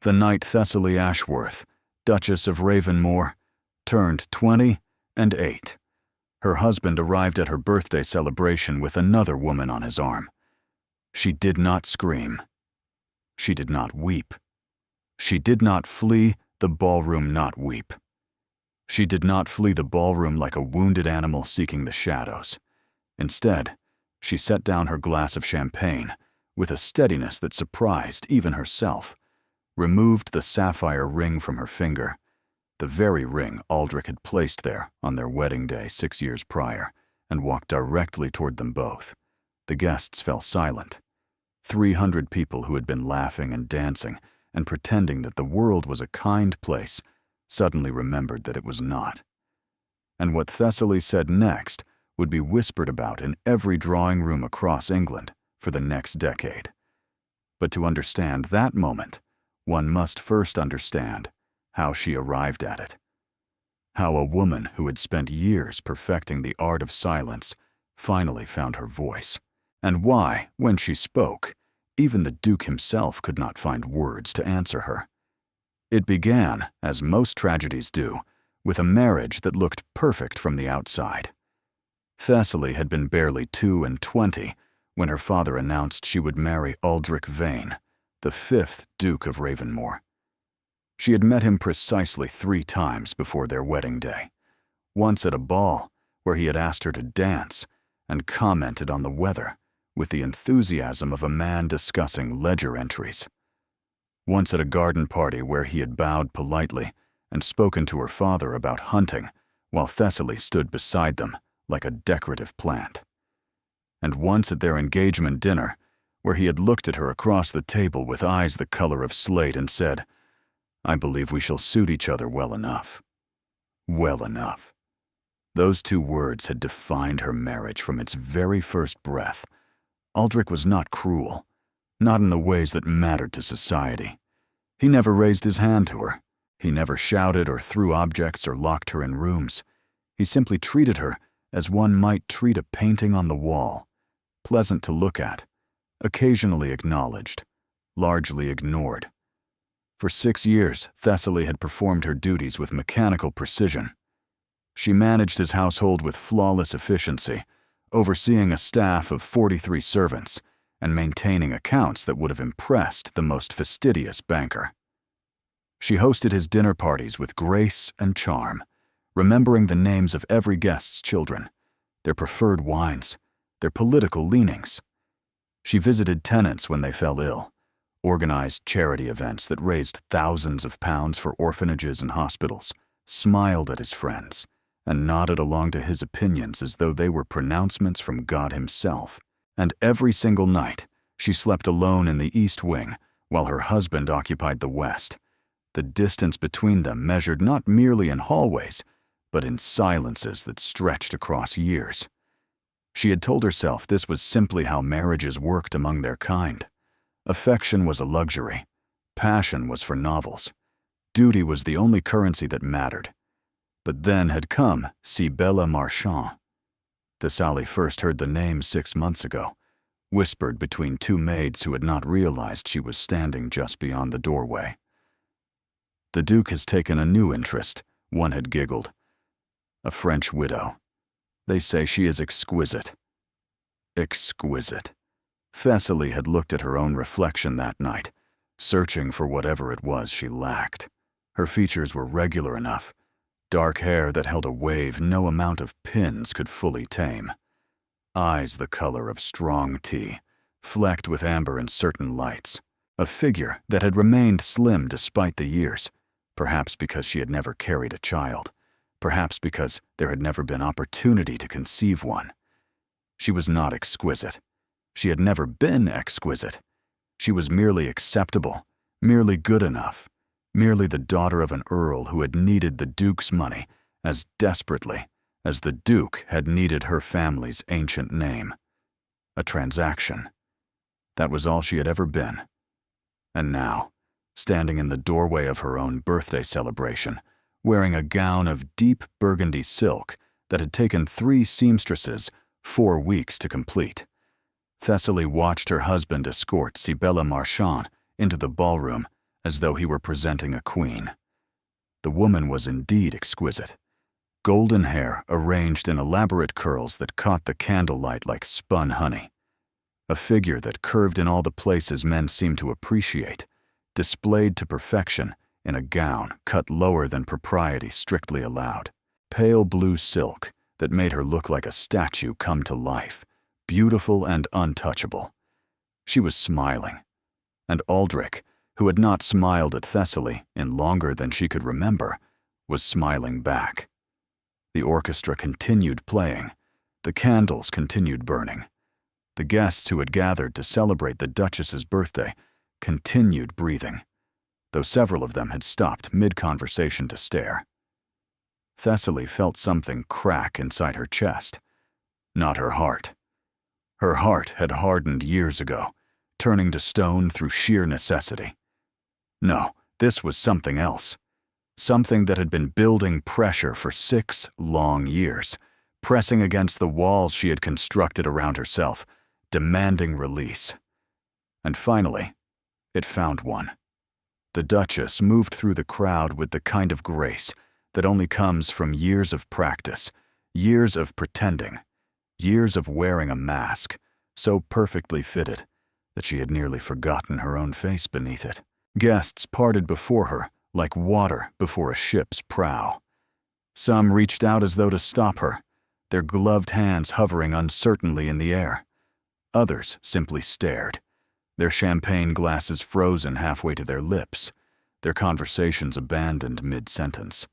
The night Thessaly Ashworth, Duchess of Ravenmore, turned 28. Her husband arrived at her birthday celebration with another woman on his arm. She did not scream. She did not weep. She did not flee the ballroom, not weep. She did not flee the ballroom like a wounded animal seeking the shadows. Instead, she set down her glass of champagne with a steadiness that surprised even herself, removed the sapphire ring from her finger, the very ring Aldrich had placed there on their wedding day 6 years prior, and walked directly toward them both. The guests fell silent. 300 people who had been laughing and dancing and pretending that the world was a kind place suddenly remembered that it was not. And what Thessaly said next would be whispered about in every drawing room across England for the next decade. But to understand that moment, one must first understand how she arrived at it. How a woman who had spent years perfecting the art of silence finally found her voice, and why, when she spoke, even the Duke himself could not find words to answer her. It began, as most tragedies do, with a marriage that looked perfect from the outside. Thessaly had been barely 22 when her father announced she would marry Aldrich Vane, the 5th Duke of Ravenmore. She had met him precisely 3 times before their wedding day, once at a ball where he had asked her to dance and commented on the weather with the enthusiasm of a man discussing ledger entries. Once at a garden party where he had bowed politely and spoken to her father about hunting while Thessaly stood beside them like a decorative plant. And once at their engagement dinner where he had looked at her across the table with eyes the color of slate and said, "I believe we shall suit each other well enough." Well enough. Those 2 words had defined her marriage from its very first breath. Aldrich was not cruel, not in the ways that mattered to society. He never raised his hand to her. He never shouted or threw objects or locked her in rooms. He simply treated her as one might treat a painting on the wall, pleasant to look at, occasionally acknowledged, largely ignored. For 6 years, Thessaly had performed her duties with mechanical precision. She managed his household with flawless efficiency, overseeing a staff of 43 servants and maintaining accounts that would have impressed the most fastidious banker. She hosted his dinner parties with grace and charm, remembering the names of every guest's children, their preferred wines, their political leanings. She visited tenants when they fell ill, organized charity events that raised thousands of pounds for orphanages and hospitals, smiled at his friends, and nodded along to his opinions as though they were pronouncements from God himself. And every single night, she slept alone in the East Wing while her husband occupied the West, the distance between them measured not merely in hallways, but in silences that stretched across years. She had told herself this was simply how marriages worked among their kind. Affection was a luxury. Passion was for novels. Duty was the only currency that mattered. But then had come Cybele Marchand. Thessaly first heard the name 6 months ago, whispered between 2 maids who had not realized she was standing just beyond the doorway. "The Duke has taken a new interest," one had giggled. "A French widow. They say she is exquisite." Exquisite. Thessaly had looked at her own reflection that night, searching for whatever it was she lacked. Her features were regular enough, dark hair that held a wave no amount of pins could fully tame. Eyes the color of strong tea, flecked with amber in certain lights. A figure that had remained slim despite the years, perhaps because she had never carried a child, perhaps because there had never been opportunity to conceive one. She was not exquisite. She had never been exquisite. She was merely acceptable, merely good enough, merely the daughter of an earl who had needed the Duke's money as desperately as the Duke had needed her family's ancient name. A transaction. That was all she had ever been. And now, standing in the doorway of her own birthday celebration, wearing a gown of deep burgundy silk that had taken 3 seamstresses 4 weeks to complete, Thessaly watched her husband escort Cybele Marchand into the ballroom as though he were presenting a queen. The woman was indeed exquisite. Golden hair arranged in elaborate curls that caught the candlelight like spun honey. A figure that curved in all the places men seemed to appreciate, displayed to perfection in a gown cut lower than propriety strictly allowed. Pale blue silk that made her look like a statue come to life, beautiful and untouchable. She was smiling, and Aldrich, who had not smiled at Thessaly in longer than she could remember, was smiling back. The orchestra continued playing. The candles continued burning. The guests who had gathered to celebrate the Duchess's birthday continued breathing, though several of them had stopped mid-conversation to stare. Thessaly felt something crack inside her chest. Not her heart. Her heart had hardened years ago, turning to stone through sheer necessity. No, this was something else. Something that had been building pressure for 6 long years, pressing against the walls she had constructed around herself, demanding release. And finally, it found one. The Duchess moved through the crowd with the kind of grace that only comes from years of practice, years of pretending, years of wearing a mask, so perfectly fitted that she had nearly forgotten her own face beneath it. Guests parted before her like water before a ship's prow. Some reached out as though to stop her, their gloved hands hovering uncertainly in the air. Others simply stared, their champagne glasses frozen halfway to their lips, their conversations abandoned mid-sentence.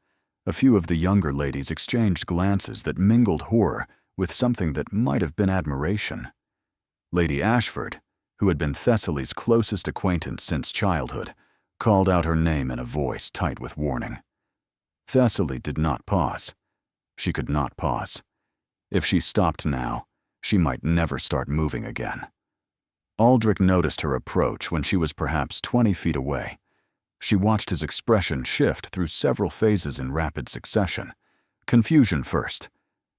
A few of the younger ladies exchanged glances that mingled horror with something that might have been admiration. Lady Ashford, who had been Thessaly's closest acquaintance since childhood, called out her name in a voice tight with warning. Thessaly did not pause. She could not pause. If she stopped now, she might never start moving again. Aldrich noticed her approach when she was perhaps 20 feet away. She watched his expression shift through several phases in rapid succession. Confusion first,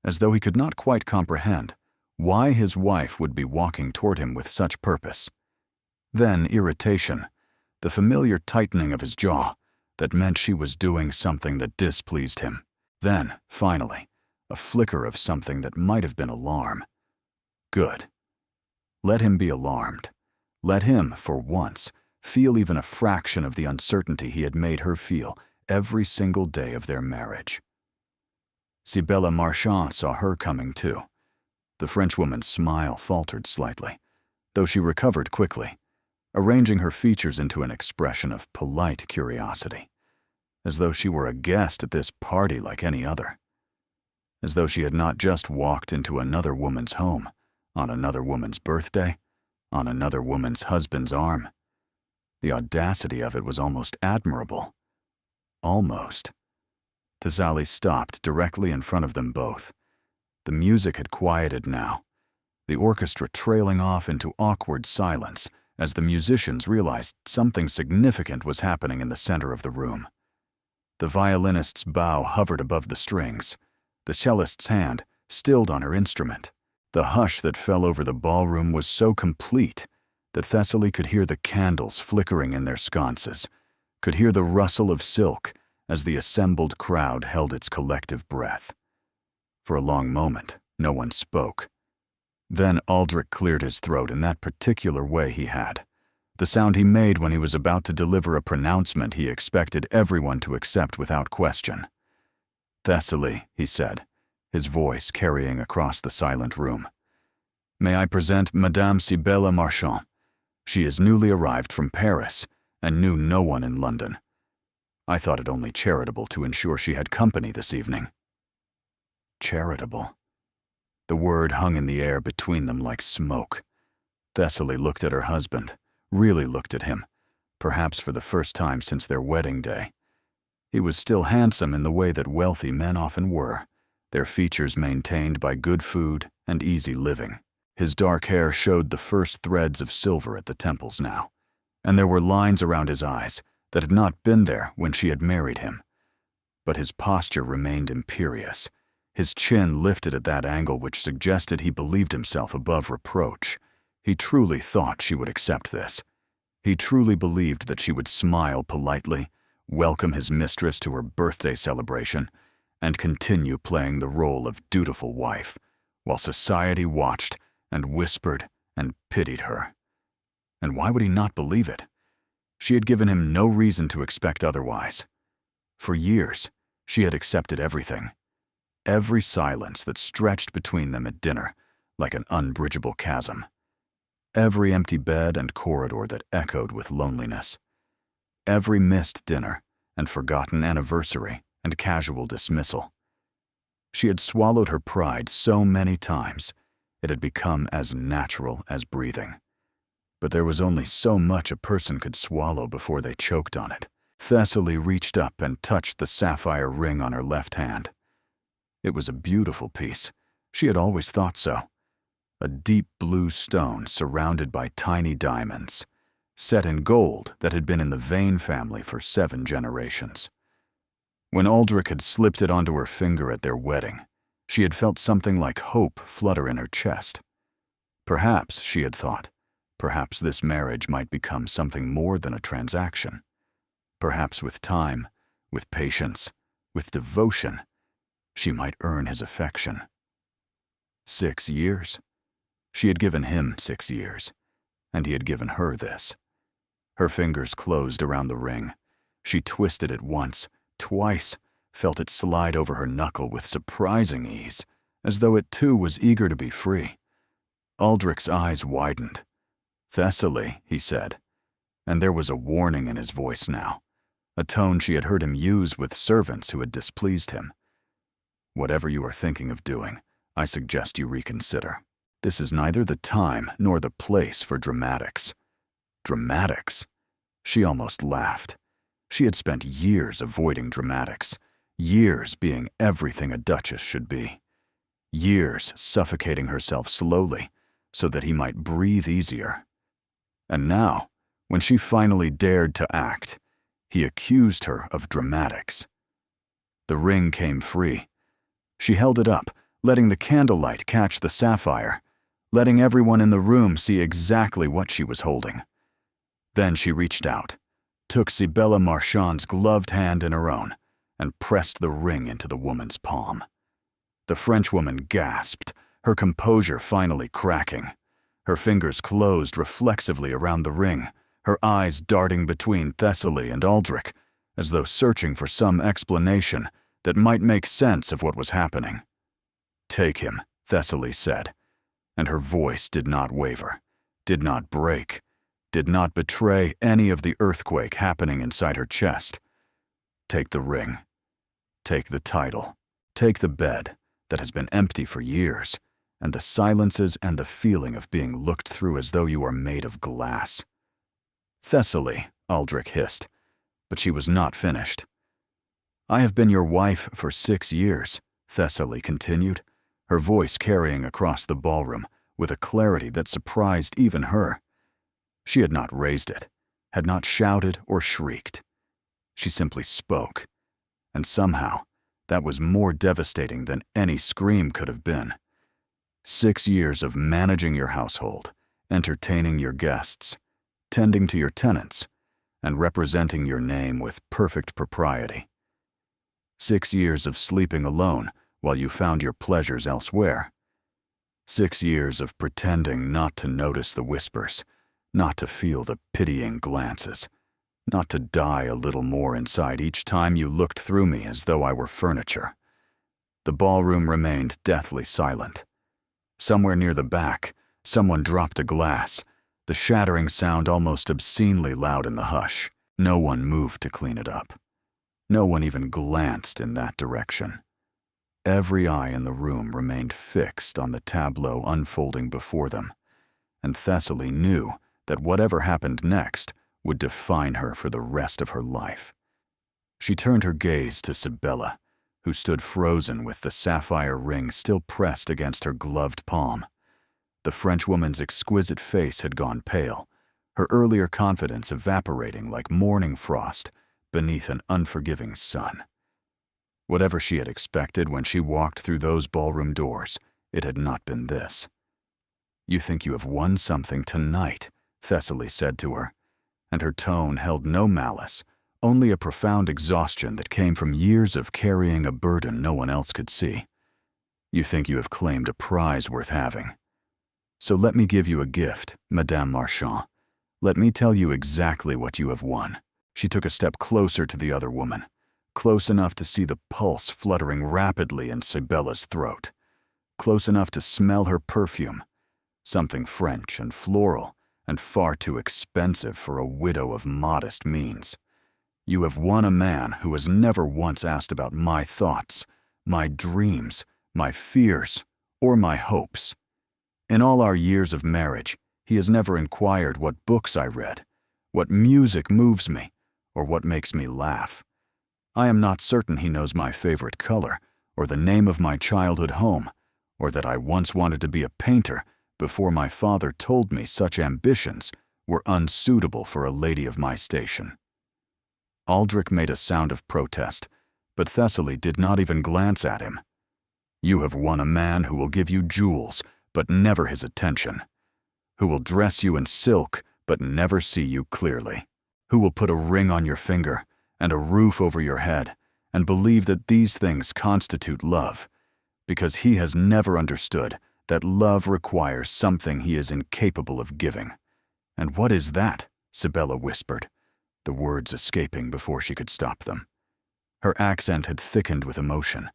as though he could not quite comprehend why his wife would be walking toward him with such purpose. Then irritation, the familiar tightening of his jaw that meant she was doing something that displeased him. Then, finally, a flicker of something that might have been alarm. Good. Let him be alarmed. Let him, for once, feel even a fraction of the uncertainty he had made her feel every single day of their marriage. Cybele Marchand saw her coming too. The Frenchwoman's smile faltered slightly, though she recovered quickly, arranging her features into an expression of polite curiosity, as though she were a guest at this party like any other, as though she had not just walked into another woman's home, on another woman's birthday, on another woman's husband's arm. The audacity of it was almost admirable. Almost. Thessaly stopped directly in front of them both. The music had quieted now, the orchestra trailing off into awkward silence as the musicians realized something significant was happening in the center of the room. The violinist's bow hovered above the strings, the cellist's hand stilled on her instrument. The hush that fell over the ballroom was so complete that Thessaly could hear the candles flickering in their sconces, could hear the rustle of silk as the assembled crowd held its collective breath. For a long moment, no one spoke. Then Aldrich cleared his throat in that particular way he had, the sound he made when he was about to deliver a pronouncement he expected everyone to accept without question. "Thessaly," he said, his voice carrying across the silent room. "May I present Madame Cybele Marchand? She is newly arrived from Paris and knew no one in London. I thought it only charitable to ensure she had company this evening." Charitable. The word hung in the air between them like smoke. Thessaly looked at her husband, really looked at him, perhaps for the first time since their wedding day. He was still handsome in the way that wealthy men often were, their features maintained by good food and easy living. His dark hair showed the first threads of silver at the temples now, and there were lines around his eyes that had not been there when she had married him. But his posture remained imperious, his chin lifted at that angle which suggested he believed himself above reproach. He truly thought she would accept this. He truly believed that she would smile politely, welcome his mistress to her birthday celebration, and continue playing the role of dutiful wife, while society watched and whispered and pitied her. And why would he not believe it? She had given him no reason to expect otherwise. For years, she had accepted everything. Every silence that stretched between them at dinner, like an unbridgeable chasm. Every empty bed and corridor that echoed with loneliness. Every missed dinner and forgotten anniversary and casual dismissal. She had swallowed her pride so many times, it had become as natural as breathing. But there was only so much a person could swallow before they choked on it. Thessaly reached up and touched the sapphire ring on her left hand. It was a beautiful piece. She had always thought so. A deep blue stone surrounded by tiny diamonds, set in gold that had been in the Vane family for 7 generations. When Aldrich had slipped it onto her finger at their wedding, she had felt something like hope flutter in her chest. Perhaps, she had thought, perhaps this marriage might become something more than a transaction. Perhaps with time, with patience, with devotion, she might earn his affection. 6 years? She had given him 6 years, and he had given her this. Her fingers closed around the ring. She twisted it once, twice, felt it slide over her knuckle with surprising ease, as though it too was eager to be free. Aldrich's eyes widened. "Thessaly," he said, and there was a warning in his voice now, a tone she had heard him use with servants who had displeased him. "Whatever you are thinking of doing, I suggest you reconsider. This is neither the time nor the place for dramatics." Dramatics? She almost laughed. She had spent years avoiding dramatics, years being everything a duchess should be, years suffocating herself slowly so that he might breathe easier. And now, when she finally dared to act, he accused her of dramatics. The ring came free. She held it up, letting the candlelight catch the sapphire, letting everyone in the room see exactly what she was holding. Then she reached out, took Sibella Marchand's gloved hand in her own, and pressed the ring into the woman's palm. The Frenchwoman gasped, her composure finally cracking. Her fingers closed reflexively around the ring, her eyes darting between Thessaly and Aldrich, as though searching for some explanation that might make sense of what was happening. "Take him," Thessaly said, and her voice did not waver, did not break, did not betray any of the earthquake happening inside her chest. "Take the ring. Take the title. Take the bed that has been empty for years, and the silences and the feeling of being looked through as though you are made of glass." "Thessaly," Aldrich hissed, but she was not finished. "I have been your wife for 6 years," Thessaly continued, her voice carrying across the ballroom with a clarity that surprised even her. She had not raised it, had not shouted or shrieked. She simply spoke, and somehow that was more devastating than any scream could have been. 6 years of managing your household, entertaining your guests, tending to your tenants, and representing your name with perfect propriety. 6 years of sleeping alone while you found your pleasures elsewhere. 6 years of pretending not to notice the whispers, not to feel the pitying glances, not to die a little more inside each time you looked through me as though I were furniture. The ballroom remained deathly silent. Somewhere near the back, someone dropped a glass, the shattering sound almost obscenely loud in the hush. No one moved to clean it up. No one even glanced in that direction. Every eye in the room remained fixed on the tableau unfolding before them, and Thessaly knew that whatever happened next would define her for the rest of her life. She turned her gaze to Sibella, who stood frozen with the sapphire ring still pressed against her gloved palm. The Frenchwoman's exquisite face had gone pale, her earlier confidence evaporating like morning frost beneath an unforgiving sun. Whatever she had expected when she walked through those ballroom doors, it had not been this. "You think you have won something tonight," Thessaly said to her, and her tone held no malice, only a profound exhaustion that came from years of carrying a burden no one else could see. You think you have claimed a prize worth having. So let me give you a gift, Madame Marchand. Let me tell you exactly what you have won. She took a step closer to the other woman, close enough to see the pulse fluttering rapidly in Sibella's throat, close enough to smell her perfume, something French and floral and far too expensive for a widow of modest means. You have won a man who has never once asked about my thoughts, my dreams, my fears, or my hopes. In all our years of marriage, he has never inquired what books I read, what music moves me, or what makes me laugh. I am not certain he knows my favorite color, or the name of my childhood home, or that I once wanted to be a painter before my father told me such ambitions were unsuitable for a lady of my station. Aldrich made a sound of protest, but Thessaly did not even glance at him. You have won a man who will give you jewels, but never his attention, who will dress you in silk, but never see you clearly, who will put a ring on your finger and a roof over your head and believe that these things constitute love, because he has never understood that love requires something he is incapable of giving. And what is that? Sibella whispered, the words escaping before she could stop them. Her accent had thickened with emotion,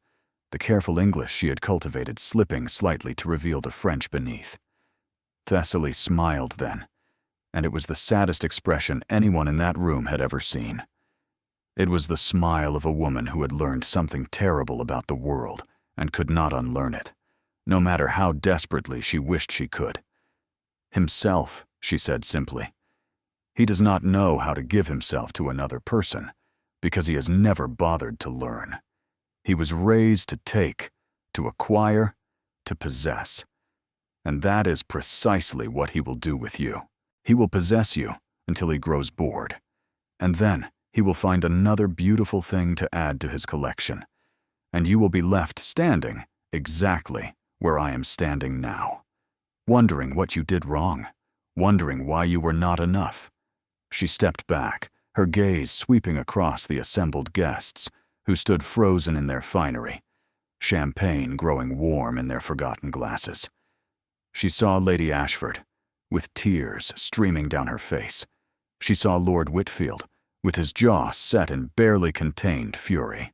the careful English she had cultivated slipping slightly to reveal the French beneath. Thessaly smiled then, and it was the saddest expression anyone in that room had ever seen. It was the smile of a woman who had learned something terrible about the world and could not unlearn it, no matter how desperately she wished she could. Himself, she said simply. He does not know how to give himself to another person, because he has never bothered to learn. He was raised to take, to acquire, to possess. And that is precisely what he will do with you. He will possess you until he grows bored. And then he will find another beautiful thing to add to his collection. And you will be left standing exactly where I am standing now, wondering what you did wrong, wondering why you were not enough. She stepped back, her gaze sweeping across the assembled guests, who stood frozen in their finery, champagne growing warm in their forgotten glasses. She saw Lady Ashford, with tears streaming down her face. She saw Lord Whitfield, with his jaw set in barely contained fury.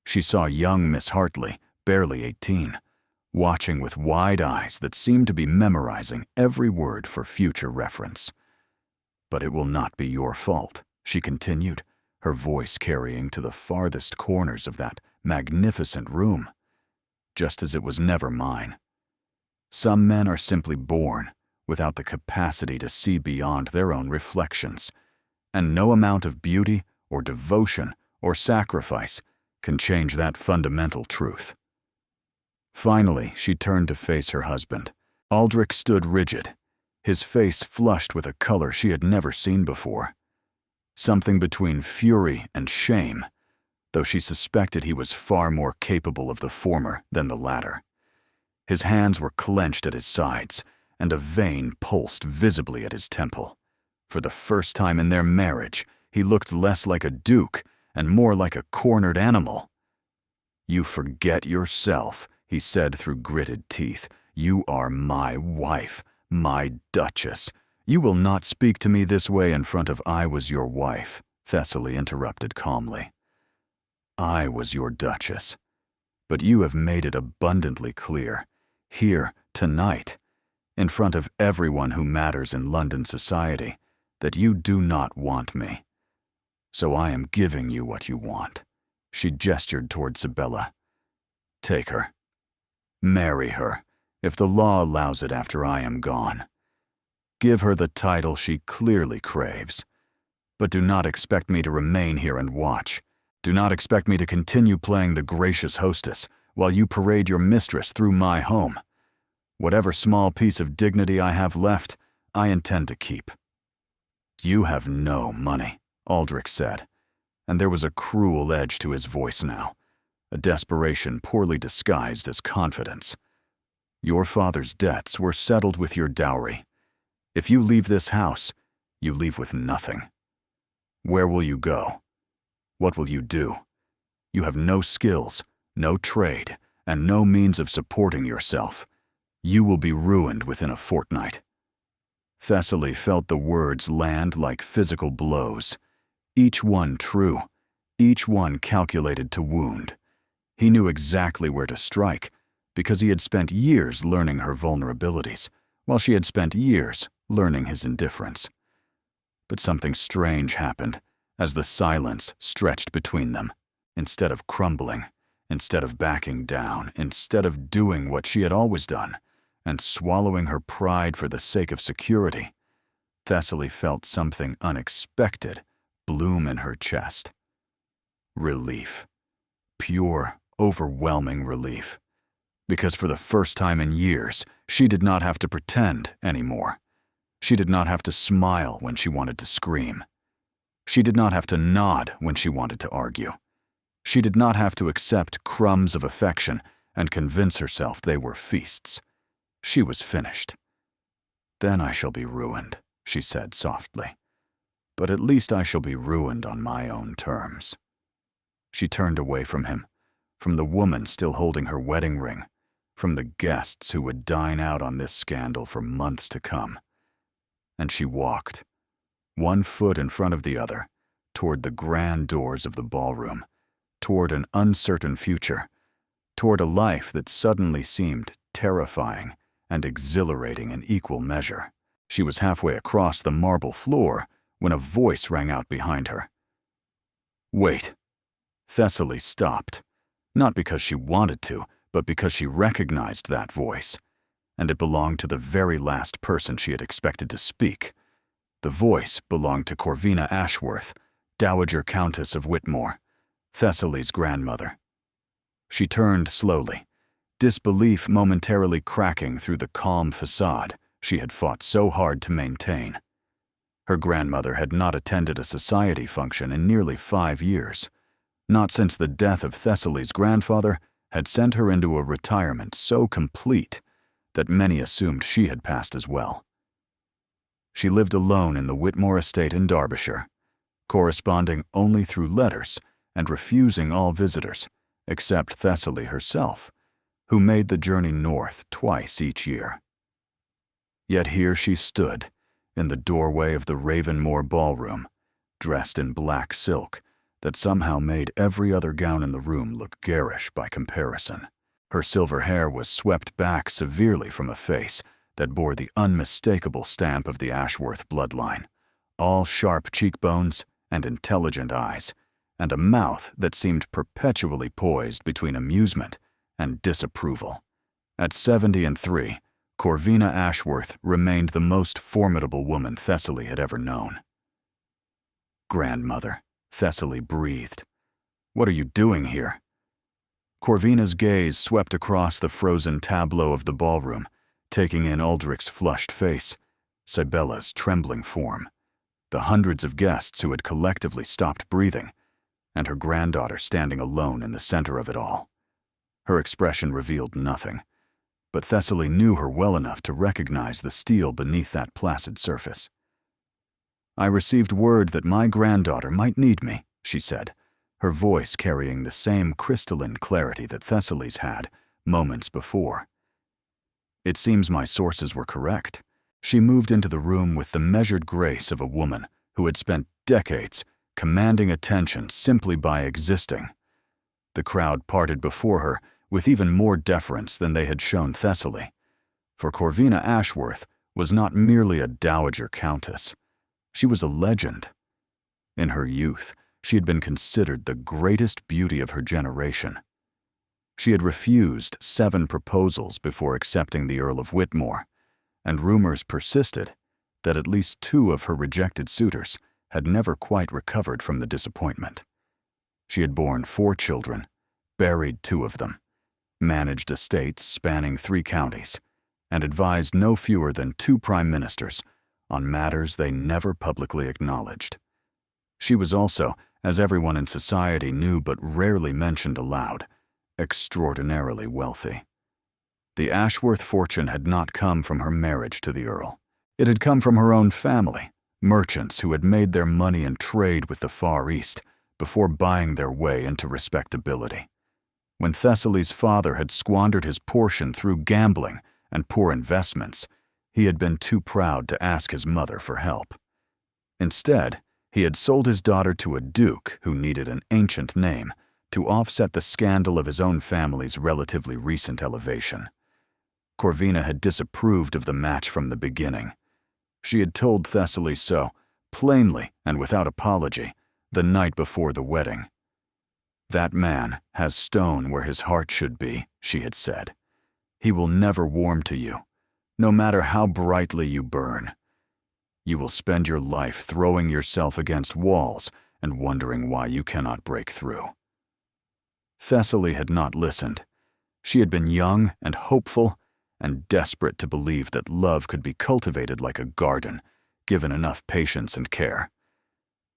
She saw young Miss Hartley, barely 18, watching with wide eyes that seemed to be memorizing every word for future reference. But it will not be your fault, she continued, her voice carrying to the farthest corners of that magnificent room, just as it was never mine. Some men are simply born without the capacity to see beyond their own reflections, and no amount of beauty or devotion or sacrifice can change that fundamental truth. Finally, she turned to face her husband. Aldrich stood rigid, his face flushed with a color she had never seen before. Something between fury and shame, though she suspected he was far more capable of the former than the latter. His hands were clenched at his sides, and a vein pulsed visibly at his temple. For the first time in their marriage, he looked less like a duke and more like a cornered animal. "You forget yourself," he said through gritted teeth. "You are my wife, my Duchess. You will not speak to me this way in front of I was your wife," Thessaly interrupted calmly. "I was your Duchess. But you have made it abundantly clear, here, tonight, in front of everyone who matters in London society, that you do not want me. So I am giving you what you want." She gestured toward Sibella. "Take her. Marry her, if the law allows it after I am gone. Give her the title she clearly craves. But do not expect me to remain here and watch. Do not expect me to continue playing the gracious hostess while you parade your mistress through my home. Whatever small piece of dignity I have left, I intend to keep." "You have no money," Aldrich said, and there was a cruel edge to his voice now, a desperation poorly disguised as confidence. "Your father's debts were settled with your dowry. If you leave this house, you leave with nothing. Where will you go? What will you do? You have no skills, no trade, and no means of supporting yourself. You will be ruined within a fortnight." Thessaly felt the words land like physical blows, each one true, each one calculated to wound. He knew exactly where to strike, because he had spent years learning her vulnerabilities, while she had spent years learning his indifference. But something strange happened as the silence stretched between them. Instead of crumbling, instead of backing down, instead of doing what she had always done, and swallowing her pride for the sake of security, Thessaly felt something unexpected bloom in her chest. Relief. Pure, overwhelming relief. Because for the first time in years, she did not have to pretend anymore. She did not have to smile when she wanted to scream. She did not have to nod when she wanted to argue. She did not have to accept crumbs of affection and convince herself they were feasts. She was finished. "Then I shall be ruined," she said softly. "But at least I shall be ruined on my own terms." She turned away from him, from the woman still holding her wedding ring, from the guests who would dine out on this scandal for months to come. And she walked, one foot in front of the other, toward the grand doors of the ballroom, toward an uncertain future, toward a life that suddenly seemed terrifying and exhilarating in equal measure. She was halfway across the marble floor when a voice rang out behind her. "Wait." Thessaly stopped, not because she wanted to, but because she recognized that voice, and it belonged to the very last person she had expected to speak. The voice belonged to Corvina Ashworth, Dowager Countess of Whitmore, Thessaly's grandmother. She turned slowly, disbelief momentarily cracking through the calm facade she had fought so hard to maintain. Her grandmother had not attended a society function in nearly 5 years, not since the death of Thessaly's grandfather had sent her into a retirement so complete that many assumed she had passed as well. She lived alone in the Whitmore estate in Derbyshire, corresponding only through letters and refusing all visitors, except Thessaly herself, who made the journey north twice each year. Yet here she stood, in the doorway of the Ravenmore ballroom, dressed in black silk that somehow made every other gown in the room look garish by comparison. Her silver hair was swept back severely from a face that bore the unmistakable stamp of the Ashworth bloodline, all sharp cheekbones and intelligent eyes, and a mouth that seemed perpetually poised between amusement and disapproval. At 73, Corvina Ashworth remained the most formidable woman Thessaly had ever known. "Grandmother," Thessaly breathed. "What are you doing here?" Corvina's gaze swept across the frozen tableau of the ballroom, taking in Aldrich's flushed face, Sibella's trembling form, the hundreds of guests who had collectively stopped breathing, and her granddaughter standing alone in the center of it all. Her expression revealed nothing, but Thessaly knew her well enough to recognize the steel beneath that placid surface. "I received word that my granddaughter might need me," she said, her voice carrying the same crystalline clarity that Thessaly's had moments before. It seems my sources were correct. She moved into the room with the measured grace of a woman who had spent decades commanding attention simply by existing. The crowd parted before her with even more deference than they had shown Thessaly, for Corvina Ashworth was not merely a dowager countess. She was a legend. In her youth, she had been considered the greatest beauty of her generation. She had refused 7 proposals before accepting the Earl of Whitmore, and rumors persisted that at least 2 of her rejected suitors had never quite recovered from the disappointment. She had borne 4 children, buried 2 of them, managed estates spanning 3 counties, and advised no fewer than 2 prime ministers on matters they never publicly acknowledged. She was also, as everyone in society knew but rarely mentioned aloud, extraordinarily wealthy. The Ashworth fortune had not come from her marriage to the Earl. It had come from her own family, merchants who had made their money in trade with the Far East before buying their way into respectability. When Thessaly's father had squandered his portion through gambling and poor investments, he had been too proud to ask his mother for help. Instead, he had sold his daughter to a duke who needed an ancient name to offset the scandal of his own family's relatively recent elevation. Corvina had disapproved of the match from the beginning. She had told Thessaly so, plainly and without apology, the night before the wedding. "That man has stone where his heart should be," she had said. "He will never warm to you, no matter how brightly you burn. You will spend your life throwing yourself against walls and wondering why you cannot break through." Thessaly had not listened. She had been young and hopeful and desperate to believe that love could be cultivated like a garden, given enough patience and care.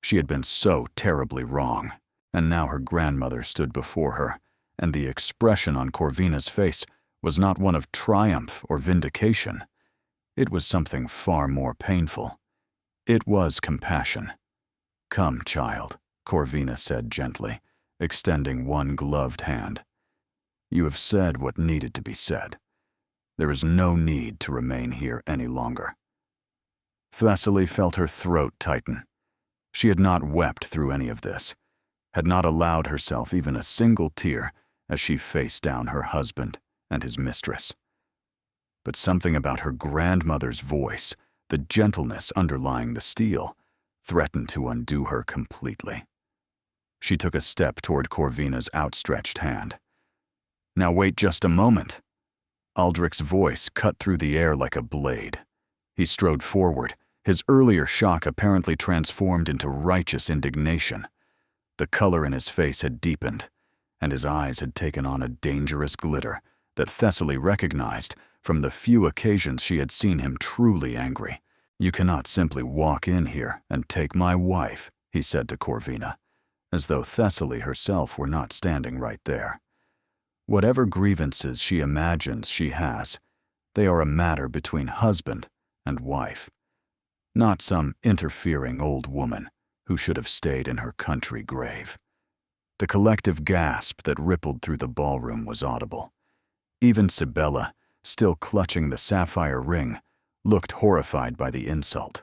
She had been so terribly wrong, and now her grandmother stood before her, and the expression on Corvina's face was not one of triumph or vindication. It was something far more painful. It was compassion. "Come, child," Corvina said gently, extending one gloved hand. "You have said what needed to be said. There is no need to remain here any longer." Thessaly felt her throat tighten. She had not wept through any of this, had not allowed herself even a single tear as she faced down her husband and his mistress. But something about her grandmother's voice, the gentleness underlying the steel, threatened to undo her completely. She took a step toward Corvina's outstretched hand. "Now wait just a moment." Aldrich's voice cut through the air like a blade. He strode forward, his earlier shock apparently transformed into righteous indignation. The color in his face had deepened, and his eyes had taken on a dangerous glitter that Thessaly recognized from the few occasions she had seen him truly angry. "You cannot simply walk in here and take my wife," he said to Corvina, as though Thessaly herself were not standing right there. "Whatever grievances she imagines she has, they are a matter between husband and wife, not some interfering old woman who should have stayed in her country grave." The collective gasp that rippled through the ballroom was audible. Even Sibella, still clutching the sapphire ring, looked horrified by the insult.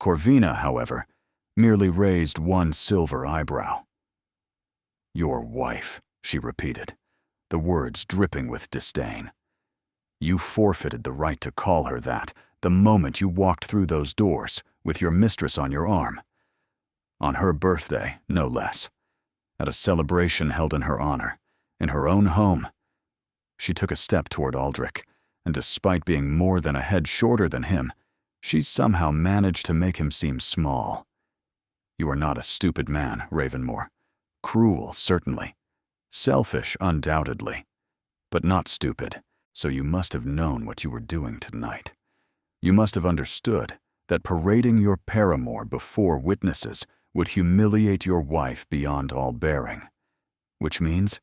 Corvina, however, merely raised one silver eyebrow. "Your wife," she repeated, the words dripping with disdain. "You forfeited the right to call her that the moment you walked through those doors with your mistress on your arm. On her birthday, no less. At a celebration held in her honor, in her own home." She took a step toward Aldrich, and despite being more than a head shorter than him, she somehow managed to make him seem small. "You are not a stupid man, Ravenmore. Cruel, certainly. Selfish, undoubtedly. But not stupid, so you must have known what you were doing tonight. You must have understood that parading your paramour before witnesses would humiliate your wife beyond all bearing, which means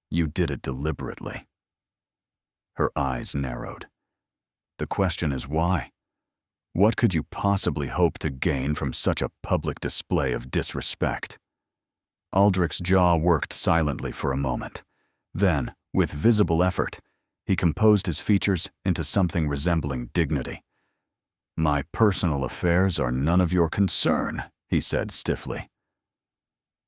you did it deliberately." Her eyes narrowed. "The question is why? What could you possibly hope to gain from such a public display of disrespect?" Aldrich's jaw worked silently for a moment. Then, with visible effort, he composed his features into something resembling dignity. "My personal affairs are none of your concern," he said stiffly.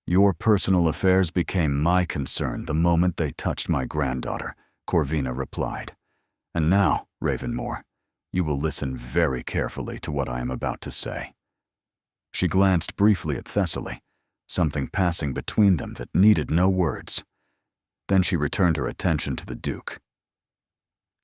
"Your personal affairs became my concern the moment they touched my granddaughter," Corvina replied. "And now, Ravenmore, you will listen very carefully to what I am about to say." She glanced briefly at Thessaly, something passing between them that needed no words. Then she returned her attention to the Duke.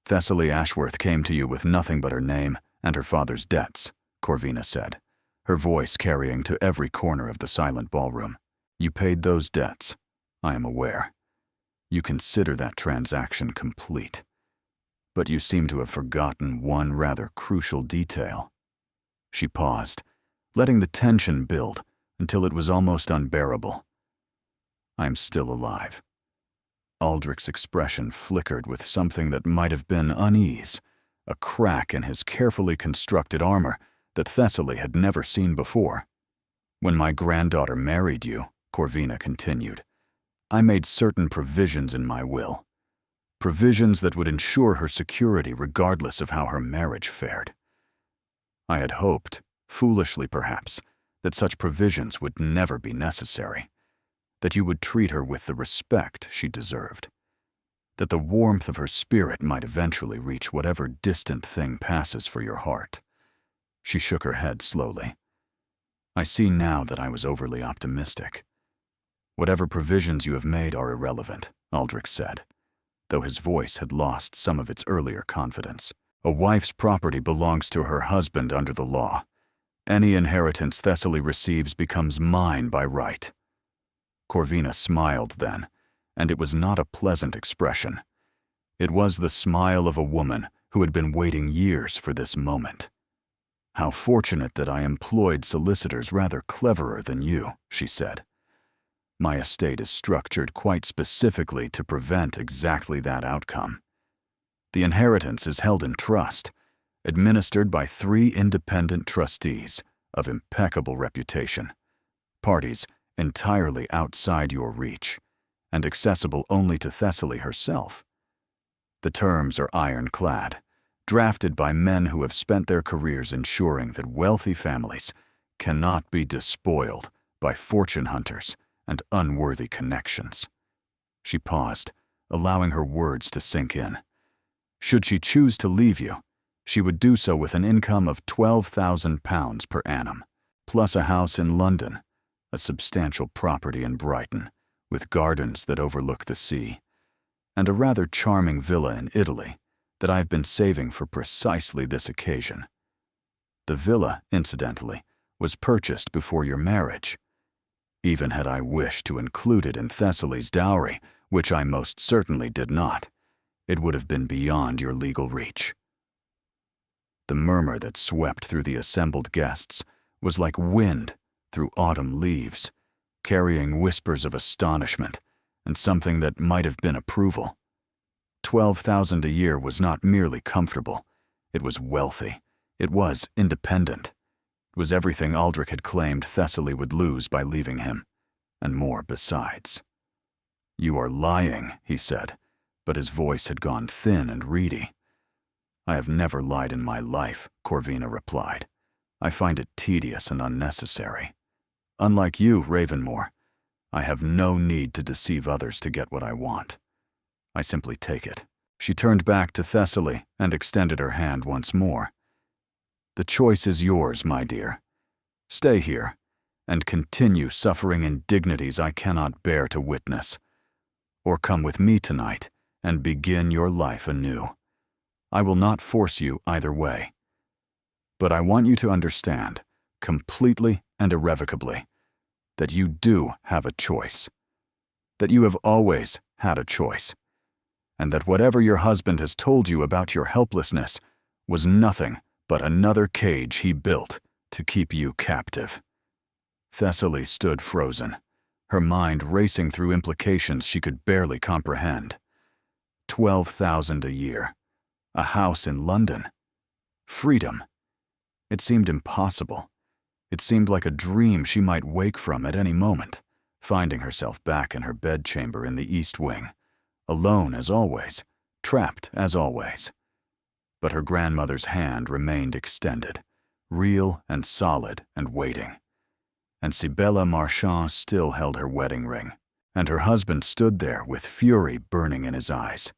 "Thessaly Ashworth came to you with nothing but her name and her father's debts," Corvina said, her voice carrying to every corner of the silent ballroom. "You paid those debts, I am aware. You consider that transaction complete. But you seem to have forgotten one rather crucial detail." She paused, letting the tension build until it was almost unbearable. "I am still alive." Aldrich's expression flickered with something that might have been unease, a crack in his carefully constructed armor that Thessaly had never seen before. When my granddaughter married you, Corvina continued, I made certain provisions in my will. Provisions that would ensure her security regardless of how her marriage fared. I had hoped, foolishly perhaps, that such provisions would never be necessary, that you would treat her with the respect she deserved, that the warmth of her spirit might eventually reach whatever distant thing passes for your heart. She shook her head slowly. I see now that I was overly optimistic. Whatever provisions you have made are irrelevant, Aldrich said, though his voice had lost some of its earlier confidence. A wife's property belongs to her husband under the law. Any inheritance Thessaly receives becomes mine by right. Corvina smiled then, and it was not a pleasant expression. It was the smile of a woman who had been waiting years for this moment. How fortunate that I employed solicitors rather cleverer than you, she said. My estate is structured quite specifically to prevent exactly that outcome. The inheritance is held in trust, administered by 3 independent trustees of impeccable reputation, parties entirely outside your reach, and accessible only to Thessaly herself. The terms are ironclad, drafted by men who have spent their careers ensuring that wealthy families cannot be despoiled by fortune hunters and unworthy connections. She paused, allowing her words to sink in. Should she choose to leave you, she would do so with an income of £12,000 per annum, plus a house in London, a substantial property in Brighton, with gardens that overlook the sea, and a rather charming villa in Italy that I've been saving for precisely this occasion. The villa, incidentally, was purchased before your marriage. Even had I wished to include it in Thessaly's dowry, which I most certainly did not, it would have been beyond your legal reach. The murmur that swept through the assembled guests was like wind through autumn leaves, carrying whispers of astonishment and something that might have been approval. 12,000 a year was not merely comfortable, it was wealthy, it was independent. It was everything Aldrich had claimed Thessaly would lose by leaving him, and more besides. You are lying, he said, but his voice had gone thin and reedy. I have never lied in my life, Corvina replied. I find it tedious and unnecessary. Unlike you, Ravenmore, I have no need to deceive others to get what I want. I simply take it. She turned back to Thessaly and extended her hand once more. The choice is yours, my dear. Stay here and continue suffering indignities I cannot bear to witness. Or come with me tonight and begin your life anew. I will not force you either way. But I want you to understand, completely and irrevocably, that you do have a choice. That you have always had a choice. And that whatever your husband has told you about your helplessness was nothing but another cage he built to keep you captive. Thessaly stood frozen, her mind racing through implications she could barely comprehend. 12,000 a year, a house in London, freedom. It seemed impossible. It seemed like a dream she might wake from at any moment, finding herself back in her bedchamber in the East Wing, alone as always, trapped as always. But her grandmother's hand remained extended, real and solid and waiting. And Sibella Marchand still held her wedding ring, and her husband stood there with fury burning in his eyes,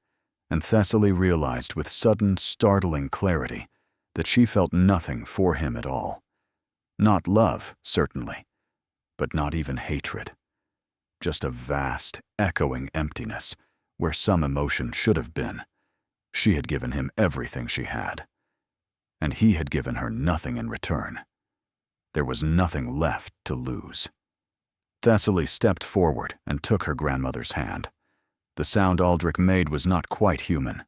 and Thessaly realized with sudden, startling clarity that she felt nothing for him at all. Not love, certainly, but not even hatred. Just a vast, echoing emptiness where some emotion should have been. She had given him everything she had, and he had given her nothing in return. There was nothing left to lose. Thessaly stepped forward and took her grandmother's hand. The sound Aldrich made was not quite human.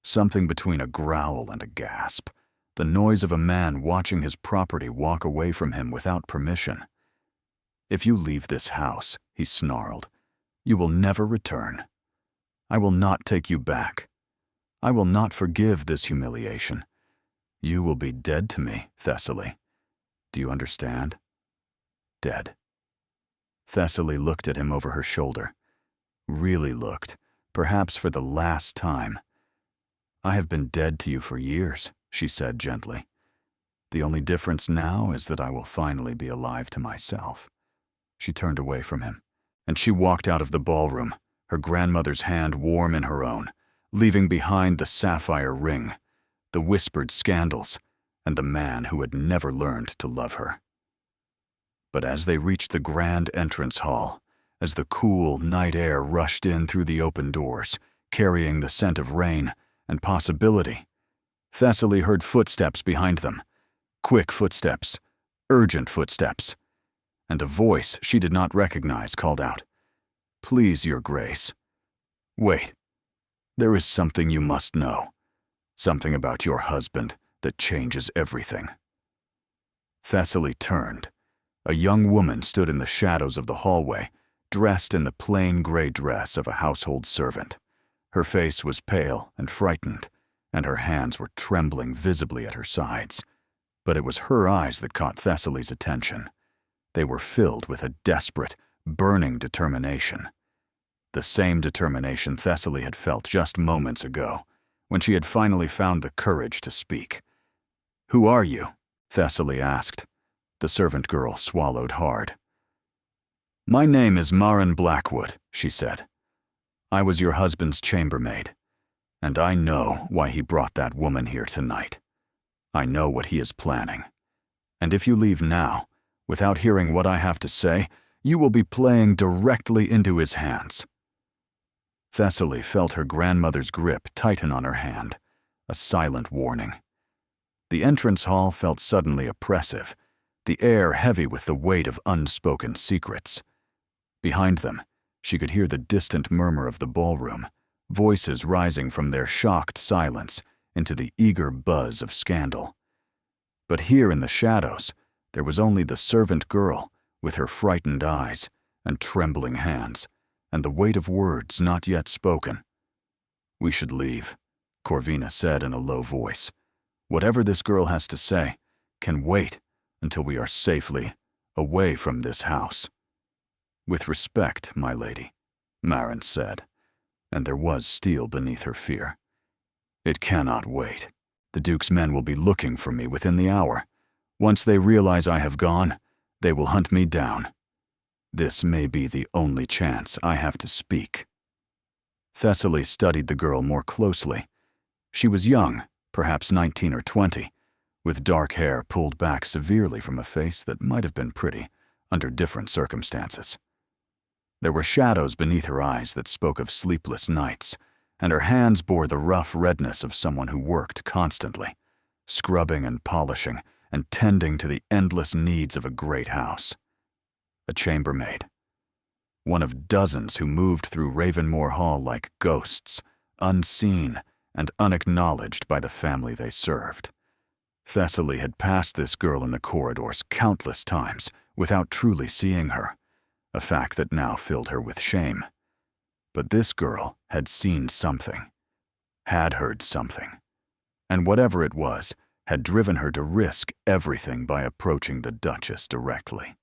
Something between a growl and a gasp, the noise of a man watching his property walk away from him without permission. If you leave this house, he snarled, you will never return. I will not take you back. I will not forgive this humiliation. You will be dead to me, Thessaly. Do you understand? Dead. Thessaly looked at him over her shoulder. Really looked, perhaps for the last time. I have been dead to you for years, she said gently. The only difference now is that I will finally be alive to myself. She turned away from him, and she walked out of the ballroom, her grandmother's hand warm in her own, leaving behind the sapphire ring, the whispered scandals, and the man who had never learned to love her. But as they reached the grand entrance hall, as the cool night air rushed in through the open doors, carrying the scent of rain and possibility, Thessaly heard footsteps behind them, quick footsteps, urgent footsteps, and a voice she did not recognize called out, "Please, Your Grace. Wait. There is something you must know. Something about your husband that changes everything." Thessaly turned. A young woman stood in the shadows of the hallway, dressed in the plain gray dress of a household servant. Her face was pale and frightened, and her hands were trembling visibly at her sides. But it was her eyes that caught Thessaly's attention. They were filled with a desperate, burning determination. The same determination Thessaly had felt just moments ago, when she had finally found the courage to speak. "Who are you?" Thessaly asked. The servant girl swallowed hard. "My name is Marin Blackwood," she said. "I was your husband's chambermaid, and I know why he brought that woman here tonight. I know what he is planning. And if you leave now, without hearing what I have to say, you will be playing directly into his hands." Thessaly felt her grandmother's grip tighten on her hand, a silent warning. The entrance hall felt suddenly oppressive, the air heavy with the weight of unspoken secrets. Behind them, she could hear the distant murmur of the ballroom, voices rising from their shocked silence into the eager buzz of scandal. But here in the shadows, there was only the servant girl with her frightened eyes and trembling hands, and the weight of words not yet spoken. "We should leave," Corvina said in a low voice. "Whatever this girl has to say can wait until we are safely away from this house." "With respect, my lady," Marin said, and there was steel beneath her fear. "It cannot wait. The Duke's men will be looking for me within the hour. Once they realize I have gone, they will hunt me down. This may be the only chance I have to speak." Thessaly studied the girl more closely. She was young, perhaps 19 or 20, with dark hair pulled back severely from a face that might have been pretty under different circumstances. There were shadows beneath her eyes that spoke of sleepless nights, and her hands bore the rough redness of someone who worked constantly, scrubbing and polishing and tending to the endless needs of a great house. A chambermaid. One of dozens who moved through Ravenmore Hall like ghosts, unseen and unacknowledged by the family they served. Thessaly had passed this girl in the corridors countless times without truly seeing her, a fact that now filled her with shame. But this girl had seen something, had heard something, and whatever it was, had driven her to risk everything by approaching the Duchess directly.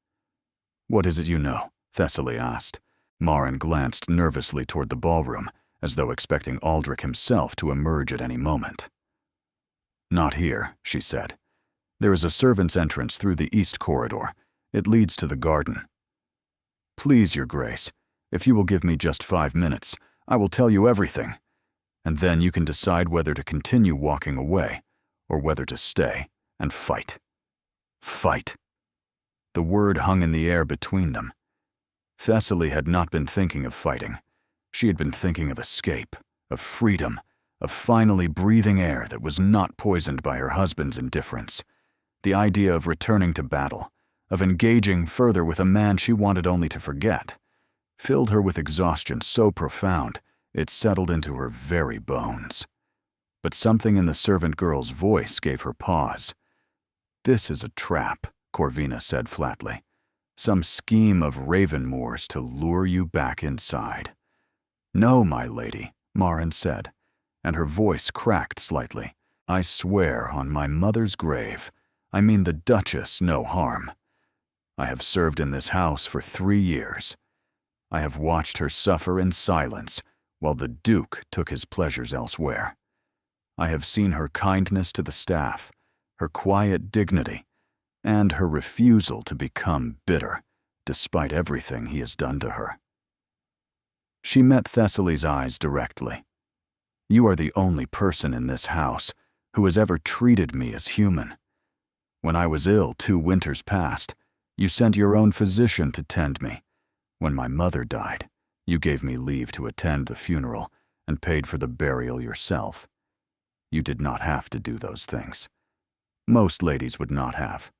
"What is it you know?" Thessaly asked. Marin glanced nervously toward the ballroom, as though expecting Aldrich himself to emerge at any moment. "Not here," she said. "There is a servant's entrance through the east corridor. It leads to the garden." "Please, Your Grace, if you will give me just 5 minutes, I will tell you everything, and then you can decide whether to continue walking away or whether to stay and fight." Fight. The word hung in the air between them. Thessaly had not been thinking of fighting. She had been thinking of escape, of freedom, of finally breathing air that was not poisoned by her husband's indifference. The idea of returning to battle, of engaging further with a man she wanted only to forget, filled her with exhaustion so profound it settled into her very bones. But something in the servant girl's voice gave her pause. "This is a trap," Corvina said flatly. "Some scheme of Ravenmore's to lure you back inside." "No, my lady," Marin said, and her voice cracked slightly. "I swear on my mother's grave, I mean the Duchess no harm. I have served in this house for 3 years. I have watched her suffer in silence while the Duke took his pleasures elsewhere. I have seen her kindness to the staff, her quiet dignity, and her refusal to become bitter, despite everything he has done to her. She met Thessaly's eyes directly. You are the only person in this house who has ever treated me as human. When I was ill 2 winters past, you sent your own physician to tend me. When my mother died, you gave me leave to attend the funeral and paid for the burial yourself. You did not have to do those things. Most ladies would not have.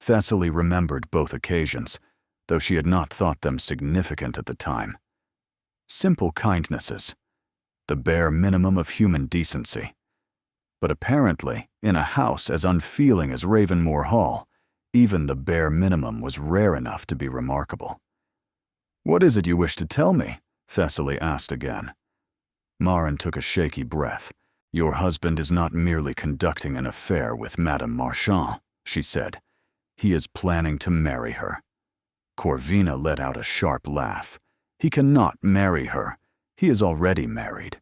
Thessaly remembered both occasions, though she had not thought them significant at the time. Simple kindnesses, the bare minimum of human decency. But apparently, in a house as unfeeling as Ravenmoor Hall, even the bare minimum was rare enough to be remarkable. "What is it you wish to tell me?" Thessaly asked again. Marin took a shaky breath. "Your husband is not merely conducting an affair with Madame Marchand," she said. "He is planning to marry her." Corvina let out a sharp laugh. "He cannot marry her. He is already married."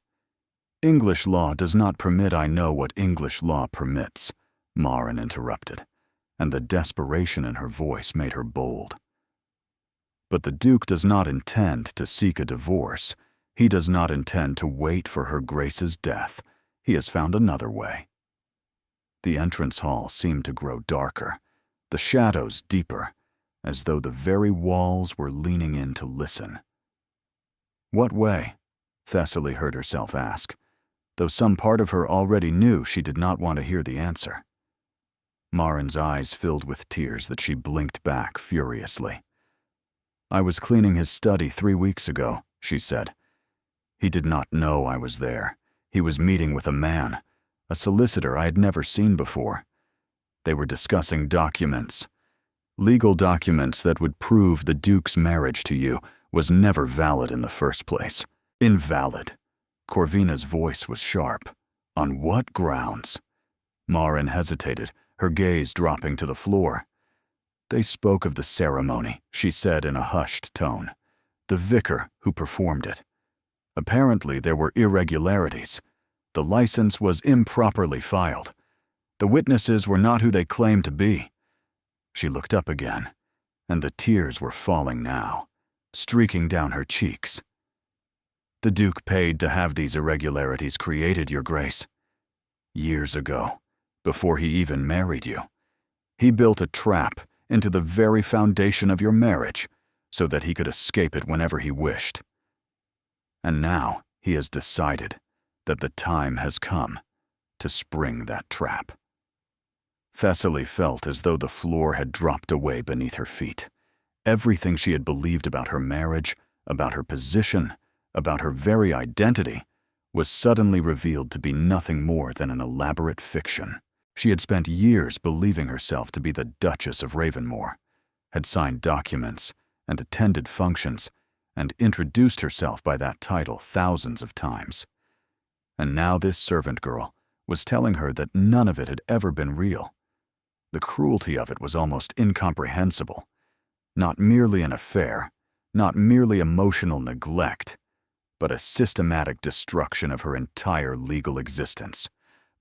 "English law does not permit I know what English law permits," Marin interrupted, and the desperation in her voice made her bold. "But the Duke does not intend to seek a divorce. He does not intend to wait for her Grace's death. He has found another way." The entrance hall seemed to grow darker, the shadows deeper, as though the very walls were leaning in to listen. "What way?" Thessaly heard herself ask, though some part of her already knew she did not want to hear the answer. Marin's eyes filled with tears that she blinked back furiously. "I was cleaning his study 3 weeks ago," she said. "He did not know I was there. He was meeting with a man, a solicitor I had never seen before. They were discussing documents. Legal documents that would prove the Duke's marriage to you was never valid in the first place. Invalid." Corvina's voice was sharp. "On what grounds?" Marin hesitated, her gaze dropping to the floor. "They spoke of the ceremony," she said in a hushed tone. "The vicar who performed it. Apparently there were irregularities. The license was improperly filed. The witnesses were not who they claimed to be." She looked up again, and the tears were falling now, streaking down her cheeks. "The Duke paid to have these irregularities created, Your Grace. Years ago, before he even married you. He built a trap into the very foundation of your marriage so that he could escape it whenever he wished. And now he has decided that the time has come to spring that trap." Thessaly felt as though the floor had dropped away beneath her feet. Everything she had believed about her marriage, about her position, about her very identity, was suddenly revealed to be nothing more than an elaborate fiction. She had spent years believing herself to be the Duchess of Ravenmoor, had signed documents and attended functions, and introduced herself by that title thousands of times. And now this servant girl was telling her that none of it had ever been real. The cruelty of it was almost incomprehensible. Not merely an affair, not merely emotional neglect, but a systematic destruction of her entire legal existence,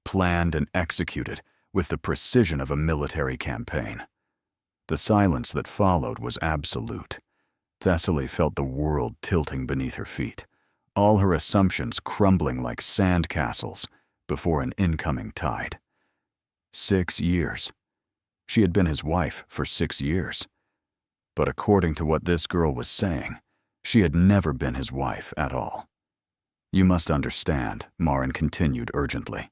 planned and executed with the precision of a military campaign. The silence that followed was absolute. Thessaly felt the world tilting beneath her feet, all her assumptions crumbling like sand castles before an incoming tide. 6 years. She had been his wife for 6 years. But according to what this girl was saying, she had never been his wife at all. "You must understand," Marin continued urgently,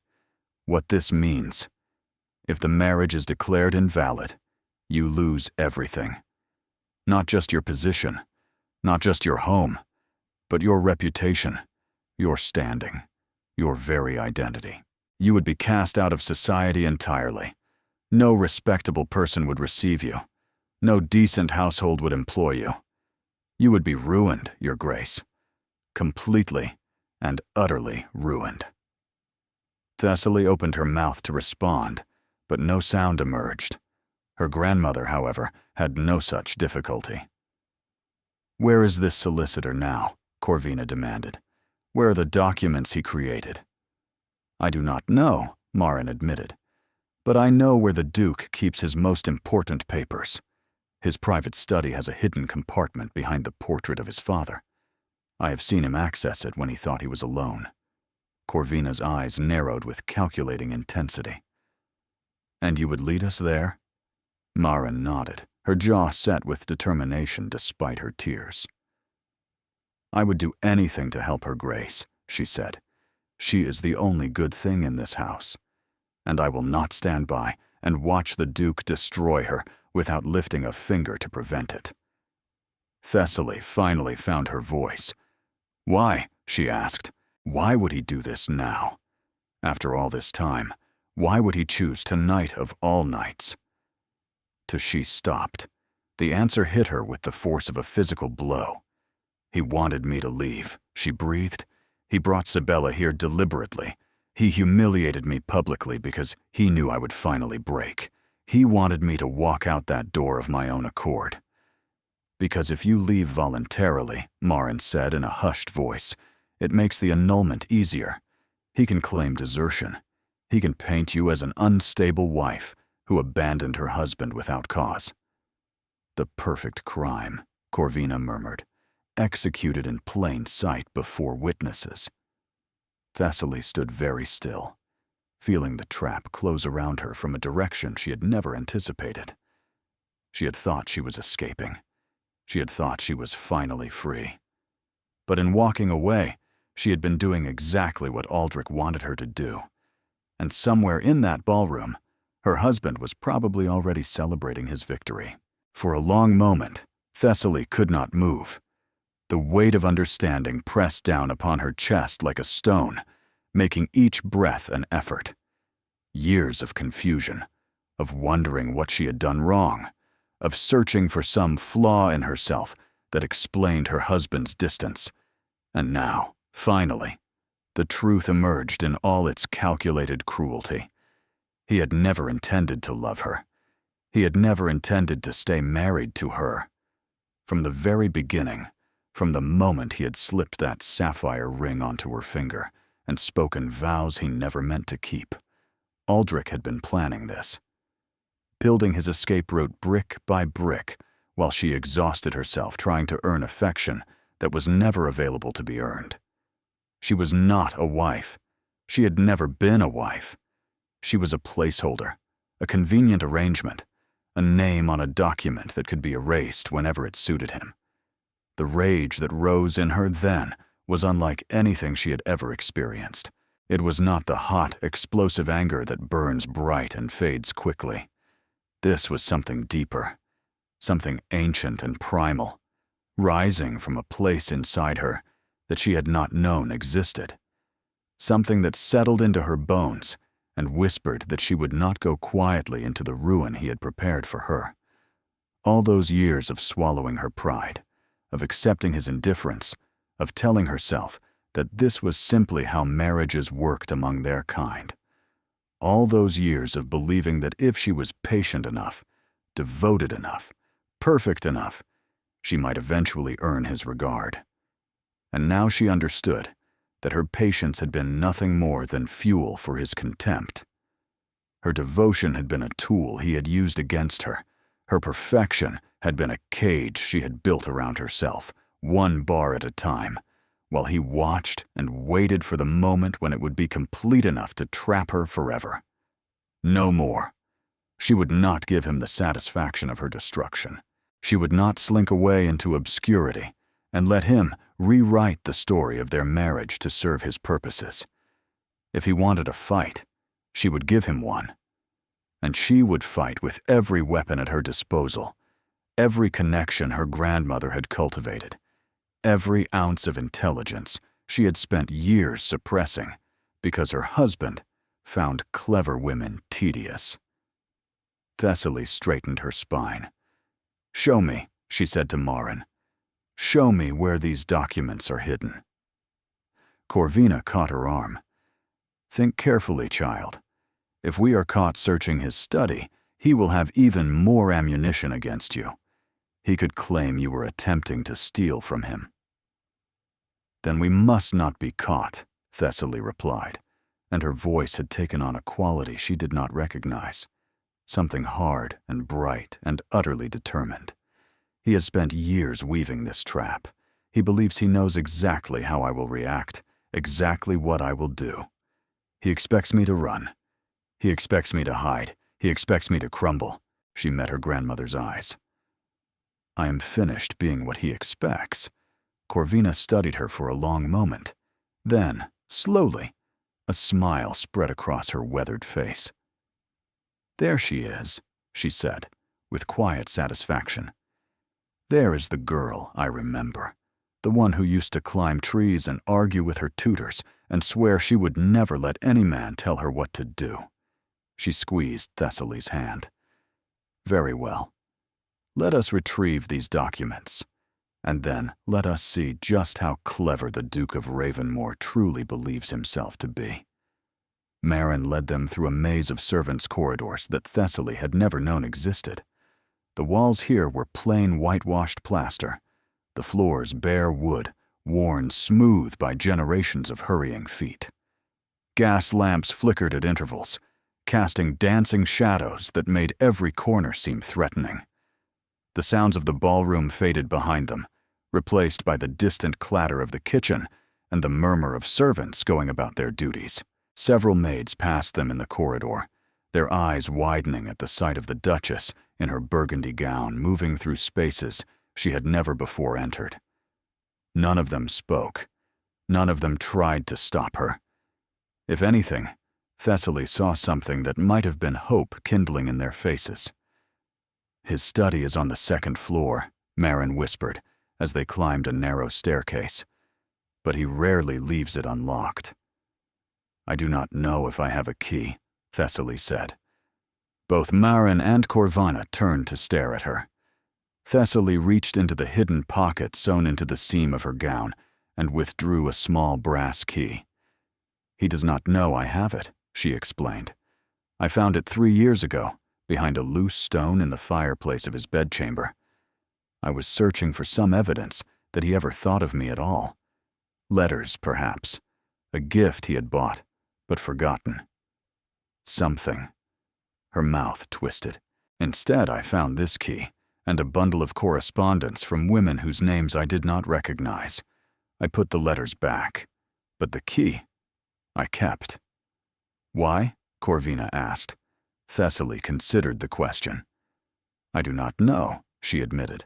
"what this means. If the marriage is declared invalid, you lose everything. Not just your position, not just your home, but your reputation, your standing, your very identity. You would be cast out of society entirely. No respectable person would receive you. No decent household would employ you. You would be ruined, Your Grace. Completely and utterly ruined." Thessaly opened her mouth to respond, but no sound emerged. Her grandmother, however, had no such difficulty. "Where is this solicitor now?" Corvina demanded. "Where are the documents he created?" "I do not know," Marin admitted. "But I know where the Duke keeps his most important papers. His private study has a hidden compartment behind the portrait of his father. I have seen him access it when he thought he was alone." Corvina's eyes narrowed with calculating intensity. "And you would lead us there?" Marin nodded, her jaw set with determination despite her tears. "I would do anything to help her Grace," she said. "She is the only good thing in this house. And I will not stand by and watch the Duke destroy her without lifting a finger to prevent it." Thessaly finally found her voice. "Why?" she asked. "Why would he do this now? After all this time, why would he choose tonight of all nights?" She stopped. The answer hit her with the force of a physical blow. "He wanted me to leave," she breathed. "He brought Sibella here deliberately. He humiliated me publicly because he knew I would finally break. He wanted me to walk out that door of my own accord." "Because if you leave voluntarily," Marin said in a hushed voice, "it makes the annulment easier. He can claim desertion. He can paint you as an unstable wife who abandoned her husband without cause." "The perfect crime," Corvina murmured, "executed in plain sight before witnesses." Thessaly stood very still, feeling the trap close around her from a direction she had never anticipated. She had thought she was escaping. She had thought she was finally free. But in walking away, she had been doing exactly what Aldrich wanted her to do. And somewhere in that ballroom, her husband was probably already celebrating his victory. For a long moment, Thessaly could not move. The weight of understanding pressed down upon her chest like a stone, making each breath an effort. Years of confusion, of wondering what she had done wrong, of searching for some flaw in herself that explained her husband's distance. And now, finally, the truth emerged in all its calculated cruelty. He had never intended to love her. He had never intended to stay married to her. From the very beginning, from the moment he had slipped that sapphire ring onto her finger and spoken vows he never meant to keep, Aldrich had been planning this, building his escape route brick by brick while she exhausted herself trying to earn affection that was never available to be earned. She was not a wife. She had never been a wife. She was a placeholder, a convenient arrangement, a name on a document that could be erased whenever it suited him. The rage that rose in her then was unlike anything she had ever experienced. It was not the hot, explosive anger that burns bright and fades quickly. This was something deeper, something ancient and primal, rising from a place inside her that she had not known existed. Something that settled into her bones and whispered that she would not go quietly into the ruin he had prepared for her. All those years of swallowing her pride, of accepting his indifference, of telling herself that this was simply how marriages worked among their kind. All those years of believing that if she was patient enough, devoted enough, perfect enough, she might eventually earn his regard. And now she understood that her patience had been nothing more than fuel for his contempt. Her devotion had been a tool he had used against her. Her perfection had been a cage she had built around herself, one bar at a time, while he watched and waited for the moment when it would be complete enough to trap her forever. No more. She would not give him the satisfaction of her destruction. She would not slink away into obscurity and let him rewrite the story of their marriage to serve his purposes. If he wanted a fight, she would give him one. And she would fight with every weapon at her disposal, every connection her grandmother had cultivated, every ounce of intelligence she had spent years suppressing because her husband found clever women tedious. Thessaly straightened her spine. "Show me," she said to Marin. "Show me where these documents are hidden." Corvina caught her arm. "Think carefully, child. If we are caught searching his study, he will have even more ammunition against you. He could claim you were attempting to steal from him." "Then we must not be caught," Thessaly replied, and her voice had taken on a quality she did not recognize, something hard and bright and utterly determined. "He has spent years weaving this trap. He believes he knows exactly how I will react, exactly what I will do. He expects me to run. He expects me to hide. He expects me to crumble." She met her grandmother's eyes. "I am finished being what he expects." Corvina studied her for a long moment. Then, slowly, a smile spread across her weathered face. "There she is," she said, with quiet satisfaction. "There is the girl I remember, the one who used to climb trees and argue with her tutors and swear she would never let any man tell her what to do." She squeezed Thessaly's hand. "Very well. Let us retrieve these documents, and then let us see just how clever the Duke of Ravenmore truly believes himself to be." Marin led them through a maze of servants' corridors that Thessaly had never known existed. The walls here were plain whitewashed plaster, the floors bare wood, worn smooth by generations of hurrying feet. Gas lamps flickered at intervals, casting dancing shadows that made every corner seem threatening. The sounds of the ballroom faded behind them, replaced by the distant clatter of the kitchen and the murmur of servants going about their duties. Several maids passed them in the corridor, their eyes widening at the sight of the Duchess in her burgundy gown moving through spaces she had never before entered. None of them spoke. None of them tried to stop her. If anything, Thessaly saw something that might have been hope kindling in their faces. "His study is on the second floor," Marin whispered as they climbed a narrow staircase, "but he rarely leaves it unlocked." "I do not know if I have a key," Thessaly said. Both Marin and Corvina turned to stare at her. Thessaly reached into the hidden pocket sewn into the seam of her gown and withdrew a small brass key. "He does not know I have it," she explained. "I found it 3 years ago, behind a loose stone in the fireplace of his bedchamber. I was searching for some evidence that he ever thought of me at all. Letters, perhaps. A gift he had bought, but forgotten. Something." Her mouth twisted. "Instead, I found this key, and a bundle of correspondence from women whose names I did not recognize. I put the letters back, but the key I kept." "Why?" Corvina asked. Thessaly considered the question. "I do not know," she admitted.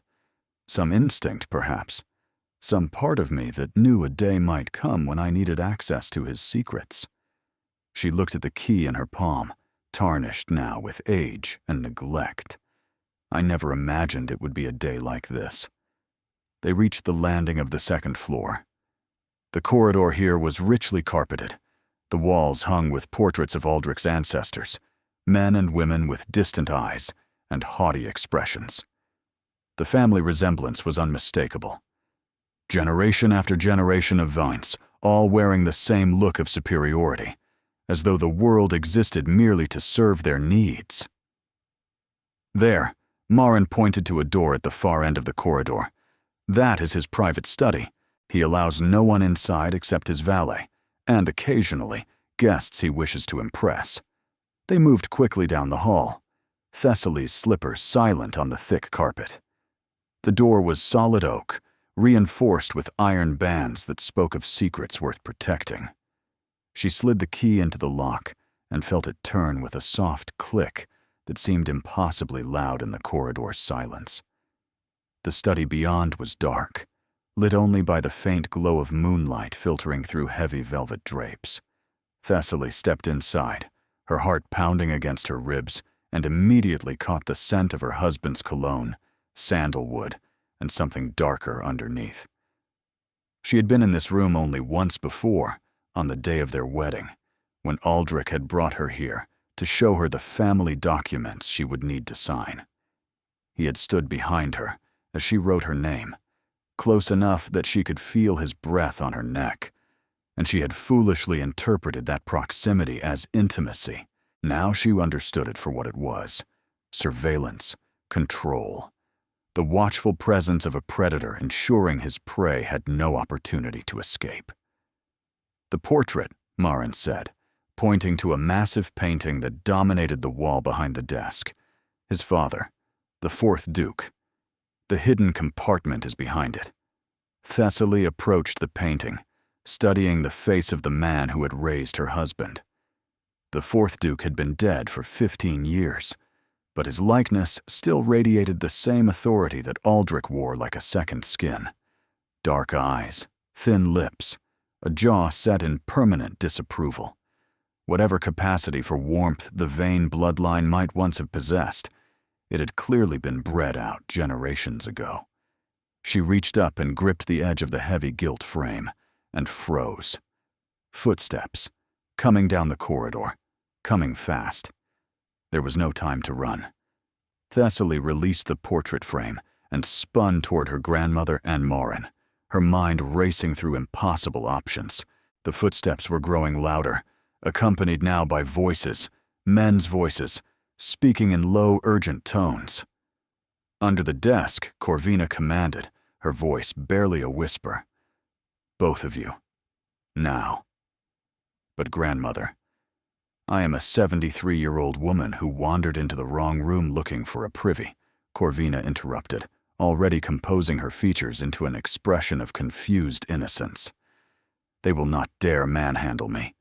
"Some instinct, perhaps. Some part of me that knew a day might come when I needed access to his secrets." She looked at the key in her palm, tarnished now with age and neglect. "I never imagined it would be a day like this." They reached the landing of the second floor. The corridor here was richly carpeted, the walls hung with portraits of Aldrich's ancestors, men and women with distant eyes and haughty expressions. The family resemblance was unmistakable. Generation after generation of Vines, all wearing the same look of superiority, as though the world existed merely to serve their needs. "There," Marin pointed to a door at the far end of the corridor. "That is his private study. He allows no one inside except his valet, and occasionally, guests he wishes to impress." They moved quickly down the hall, Thessaly's slippers silent on the thick carpet. The door was solid oak, reinforced with iron bands that spoke of secrets worth protecting. She slid the key into the lock and felt it turn with a soft click that seemed impossibly loud in the corridor's silence. The study beyond was dark, lit only by the faint glow of moonlight filtering through heavy velvet drapes. Thessaly stepped inside, her heart pounding against her ribs, and immediately caught the scent of her husband's cologne, sandalwood, and something darker underneath. She had been in this room only once before, on the day of their wedding, when Aldrich had brought her here to show her the family documents she would need to sign. He had stood behind her as she wrote her name, close enough that she could feel his breath on her neck, and she had foolishly interpreted that proximity as intimacy, Now she understood it for what it was: surveillance, control. The watchful presence of a predator ensuring his prey had no opportunity to escape. "The portrait," Marin said, pointing to a massive painting that dominated the wall behind the desk. "His father, the fourth Duke. The hidden compartment is behind it." Thessaly approached the painting, studying the face of the man who had raised her husband. The fourth Duke had been dead for 15 years, but his likeness still radiated the same authority that Aldrich wore like a second skin. Dark eyes, thin lips, a jaw set in permanent disapproval. Whatever capacity for warmth the Vane bloodline might once have possessed, it had clearly been bred out generations ago. She reached up and gripped the edge of the heavy gilt frame, and froze. Footsteps, coming down the corridor, coming fast. There was no time to run. Thessaly released the portrait frame and spun toward her grandmother and Marin, her mind racing through impossible options. The footsteps were growing louder, accompanied now by voices, men's voices, speaking in low, urgent tones. Under the desk, Corvina commanded, her voice barely a whisper. "Both of you. Now." "But grandmother, I am a 73-year-old woman who wandered into the wrong room looking for a privy," Corvina interrupted, already composing her features into an expression of confused innocence. "They will not dare manhandle me.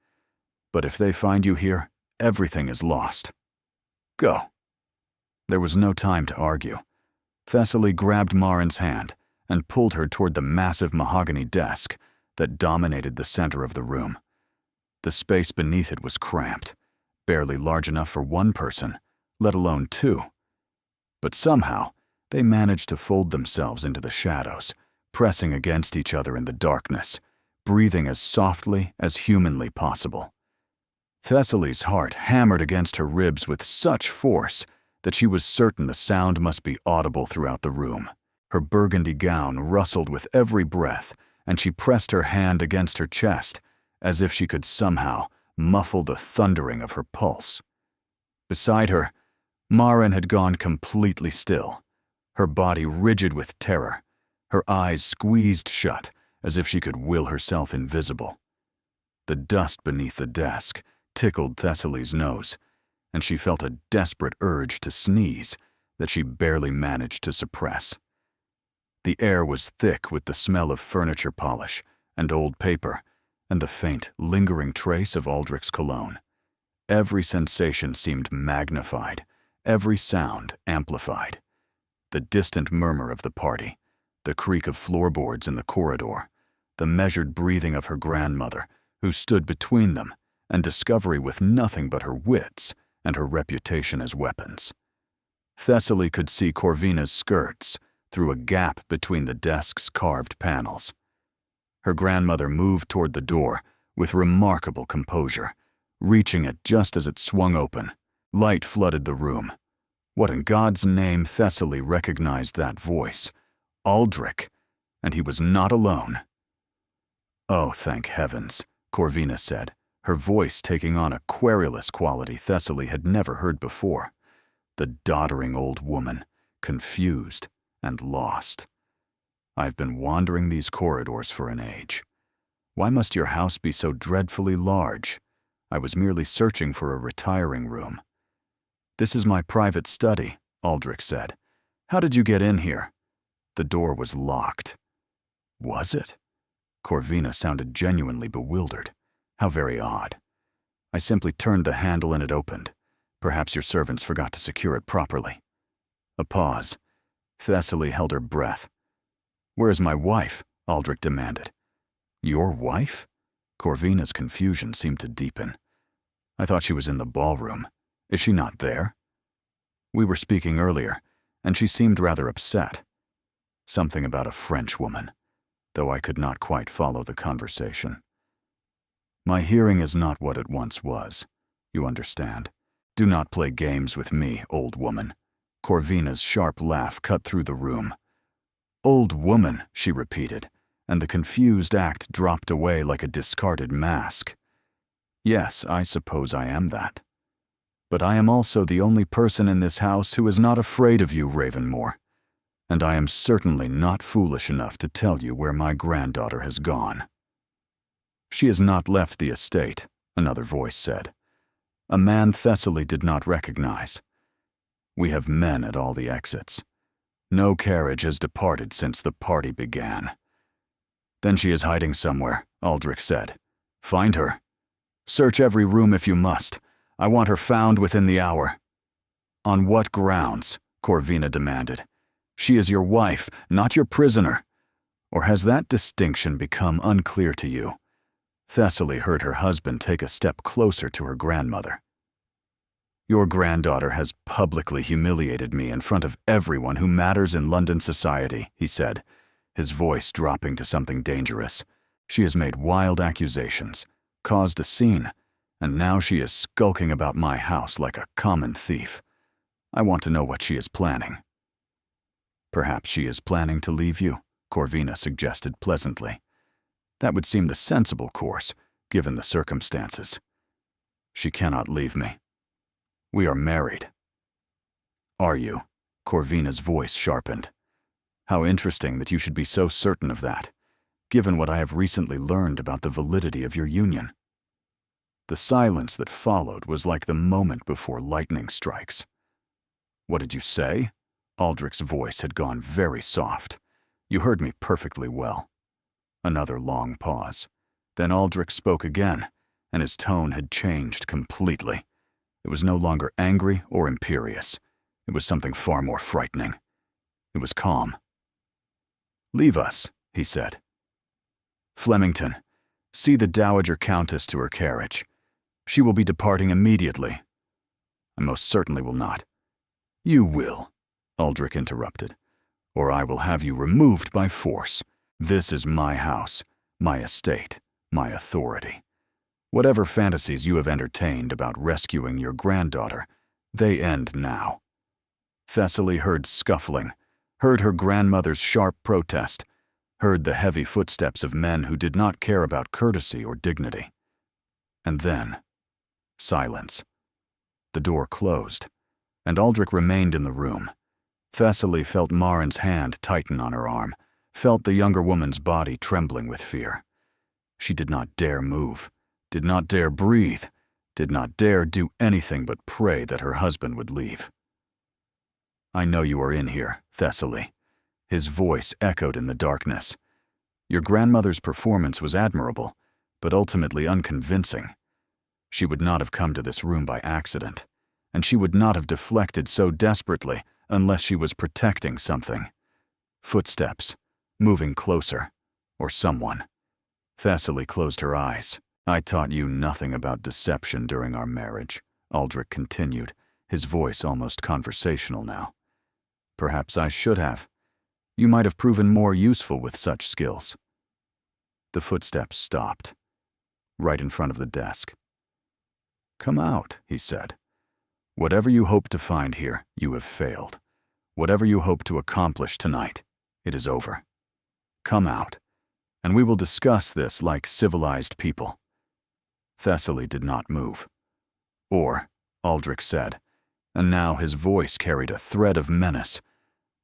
But if they find you here, everything is lost. Go." There was no time to argue. Thessaly grabbed Marin's hand and pulled her toward the massive mahogany desk that dominated the center of the room. The space beneath it was cramped, barely large enough for one person, let alone two. But somehow, they managed to fold themselves into the shadows, pressing against each other in the darkness, breathing as softly as humanly possible. Thessaly's heart hammered against her ribs with such force that she was certain the sound must be audible throughout the room. Her burgundy gown rustled with every breath, and she pressed her hand against her chest, as if she could somehow muffle the thundering of her pulse. Beside her, Marin had gone completely still, her body rigid with terror, her eyes squeezed shut as if she could will herself invisible. The dust beneath the desk tickled Thessaly's nose, and she felt a desperate urge to sneeze that she barely managed to suppress. The air was thick with the smell of furniture polish and old paper and the faint, lingering trace of Aldrich's cologne. Every sensation seemed magnified, every sound amplified. The distant murmur of the party, the creak of floorboards in the corridor, the measured breathing of her grandmother, who stood between them, and discovery with nothing but her wits and her reputation as weapons. Thessaly could see Corvina's skirts through a gap between the desk's carved panels. Her grandmother moved toward the door with remarkable composure, reaching it just as it swung open. Light flooded the room. What in God's name? Thessaly recognized that voice. Aldrich, and he was not alone. "Oh, thank heavens," Corvina said, her voice taking on a querulous quality Thessaly had never heard before. The doddering old woman, confused and lost. "I've been wandering these corridors for an age. Why must your house be so dreadfully large? I was merely searching for a retiring room." "This is my private study," Aldrich said. "How did you get in here?" "The door was locked." "Was it?" Corvina sounded genuinely bewildered. "How very odd. I simply turned the handle and it opened. Perhaps your servants forgot to secure it properly." A pause. Thessaly held her breath. "Where is my wife?" Aldrich demanded. "Your wife?" Corvina's confusion seemed to deepen. "I thought she was in the ballroom. Is she not there?" "We were speaking earlier, and she seemed rather upset. Something about a French woman, though I could not quite follow the conversation. My hearing is not what it once was. You understand. Do not play games with me, old woman." Corvina's sharp laugh cut through the room. "Old woman," she repeated, and the confused act dropped away like a discarded mask. "Yes, I suppose I am that." But I am also the only person in this house who is not afraid of you, Ravenmore. And I am certainly not foolish enough to tell you where my granddaughter has gone." "She has not left the estate," another voice said. A man Thessaly did not recognize. "We have men at all the exits. No carriage has departed since the party began." "Then she is hiding somewhere," Aldrich said. "Find her. Search every room if you must. I want her found within the hour." "On what grounds?" Corvina demanded. "She is your wife, not your prisoner. Or has that distinction become unclear to you?" Thessaly heard her husband take a step closer to her grandmother. "Your granddaughter has publicly humiliated me in front of everyone who matters in London society," he said, his voice dropping to something dangerous. "She has made wild accusations, caused a scene, and now she is skulking about my house like a common thief. I want to know what she is planning." "Perhaps she is planning to leave you," Corvina suggested pleasantly. "That would seem the sensible course, given the circumstances." "She cannot leave me. We are married." "Are you?" Corvina's voice sharpened. "How interesting that you should be so certain of that, given what I have recently learned about the validity of your union." The silence that followed was like the moment before lightning strikes. "What did you say?" Aldrich's voice had gone very soft. "You heard me perfectly well." Another long pause. Then Aldrich spoke again, and his tone had changed completely. It was no longer angry or imperious. It was something far more frightening. It was calm. "Leave us," he said. "Flemington, see the Dowager Countess to her carriage. She will be departing immediately." "I most certainly will not." "You will," Aldrich interrupted, "or I will have you removed by force. This is my house, my estate, my authority. Whatever fantasies you have entertained about rescuing your granddaughter, they end now." Thessaly heard scuffling, heard her grandmother's sharp protest, heard the heavy footsteps of men who did not care about courtesy or dignity. And then, silence. The door closed, and Aldrich remained in the room. Thessaly felt Marin's hand tighten on her arm, felt the younger woman's body trembling with fear. She did not dare move, did not dare breathe, did not dare do anything but pray that her husband would leave. "I know you are in here, Thessaly." His voice echoed in the darkness. "Your grandmother's performance was admirable, but ultimately unconvincing. She would not have come to this room by accident, and she would not have deflected so desperately unless she was protecting something. Footsteps, moving closer, or someone." Thessaly closed her eyes. "I taught you nothing about deception during our marriage," Aldrich continued, his voice almost conversational now. "Perhaps I should have. You might have proven more useful with such skills." The footsteps stopped, right in front of the desk. "Come out," he said. "Whatever you hope to find here, you have failed. Whatever you hope to accomplish tonight, it is over. Come out, and we will discuss this like civilized people." Thessaly did not move. "Or," Aldrich said, and now his voice carried a thread of menace,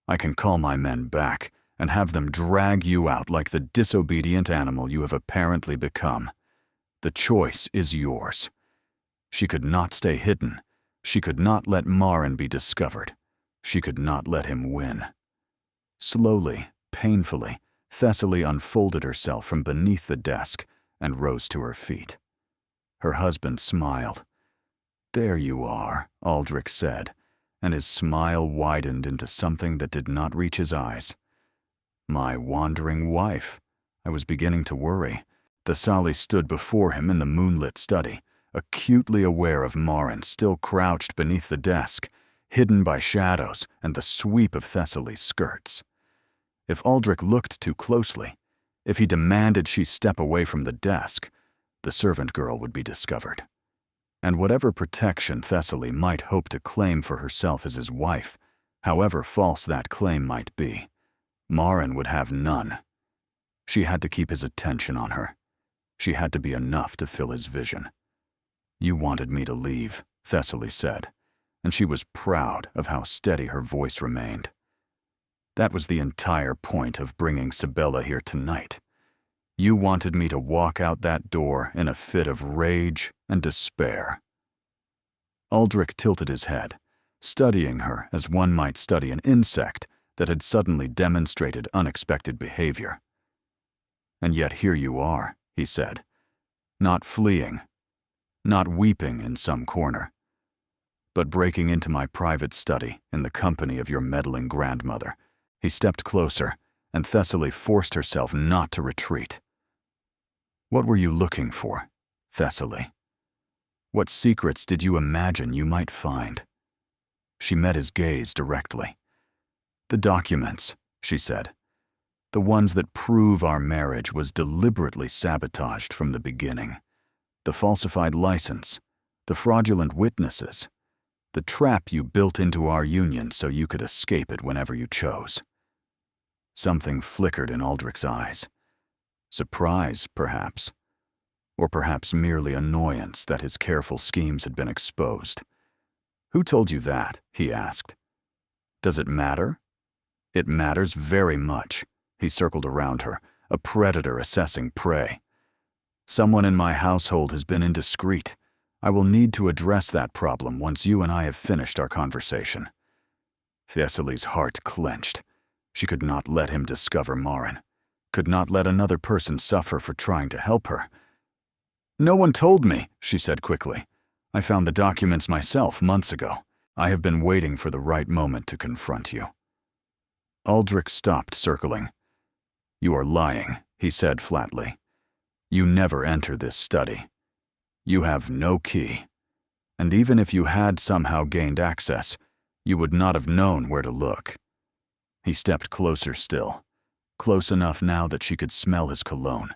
"I can call my men back and have them drag you out like the disobedient animal you have apparently become. The choice is yours." She could not stay hidden. She could not let Marin be discovered. She could not let him win. Slowly, painfully, Thessaly unfolded herself from beneath the desk and rose to her feet. Her husband smiled. "There you are," Aldrich said, and his smile widened into something that did not reach his eyes. "My wandering wife." I was beginning to worry. Thessaly stood before him in the moonlit study, acutely aware of Marin still crouched beneath the desk, hidden by shadows and the sweep of Thessaly's skirts. If Aldrich looked too closely, if he demanded she step away from the desk, the servant girl would be discovered. And whatever protection Thessaly might hope to claim for herself as his wife, however false that claim might be, Marin would have none. She had to keep his attention on her. She had to be enough to fill his vision. "You wanted me to leave," Thessaly said, and she was proud of how steady her voice remained. That was the entire point of bringing Sibella here tonight. You wanted me to walk out that door in a fit of rage and despair. Aldrich tilted his head, studying her as one might study an insect that had suddenly demonstrated unexpected behavior. And yet here you are, he said, not fleeing, not weeping in some corner, but breaking into my private study in the company of your meddling grandmother. He stepped closer, and Thessaly forced herself not to retreat. What were you looking for, Thessaly? What secrets did you imagine you might find? She met his gaze directly. The documents, she said. The ones that prove our marriage was deliberately sabotaged from the beginning. The falsified license, the fraudulent witnesses, the trap you built into our union so you could escape it whenever you chose. Something flickered in Aldrich's eyes. Surprise, perhaps. Or perhaps merely annoyance that his careful schemes had been exposed. Who told you that? He asked. Does it matter? It matters very much. He circled around her, a predator assessing prey. Someone in my household has been indiscreet. I will need to address that problem once you and I have finished our conversation. Thessaly's heart clenched. She could not let him discover Marin, could not let another person suffer for trying to help her. No one told me, she said quickly. I found the documents myself months ago. I have been waiting for the right moment to confront you. Aldrich stopped circling. You are lying, he said flatly. You never enter this study. You have no key. And even if you had somehow gained access, you would not have known where to look. He stepped closer still, close enough now that she could smell his cologne,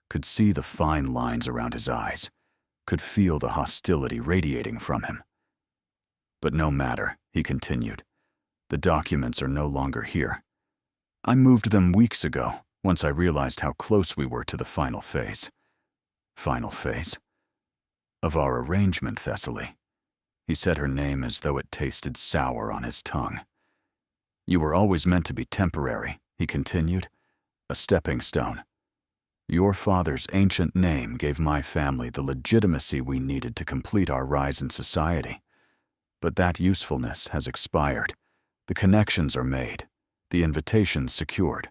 could see the fine lines around his eyes, could feel the hostility radiating from him. But no matter, he continued. The documents are no longer here. I moved them weeks ago, once I realized how close we were to the final phase. Final phase? Of our arrangement, Thessaly. He said her name as though it tasted sour on his tongue. You were always meant to be temporary, he continued, a stepping stone. Your father's ancient name gave my family the legitimacy we needed to complete our rise in society. But that usefulness has expired. The connections are made, the invitations secured.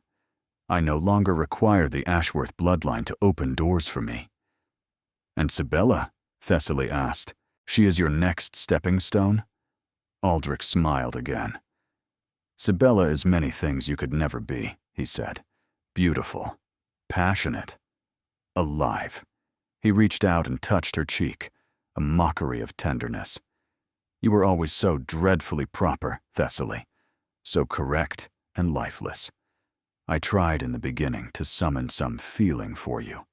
I no longer require the Ashworth bloodline to open doors for me. And Sibella? Thessaly asked. She is your next stepping stone? Aldrich smiled again. Sibella is many things you could never be, he said. Beautiful, passionate, alive. He reached out and touched her cheek, a mockery of tenderness. You were always so dreadfully proper, Thessaly, so correct and lifeless. I tried in the beginning to summon some feeling for you,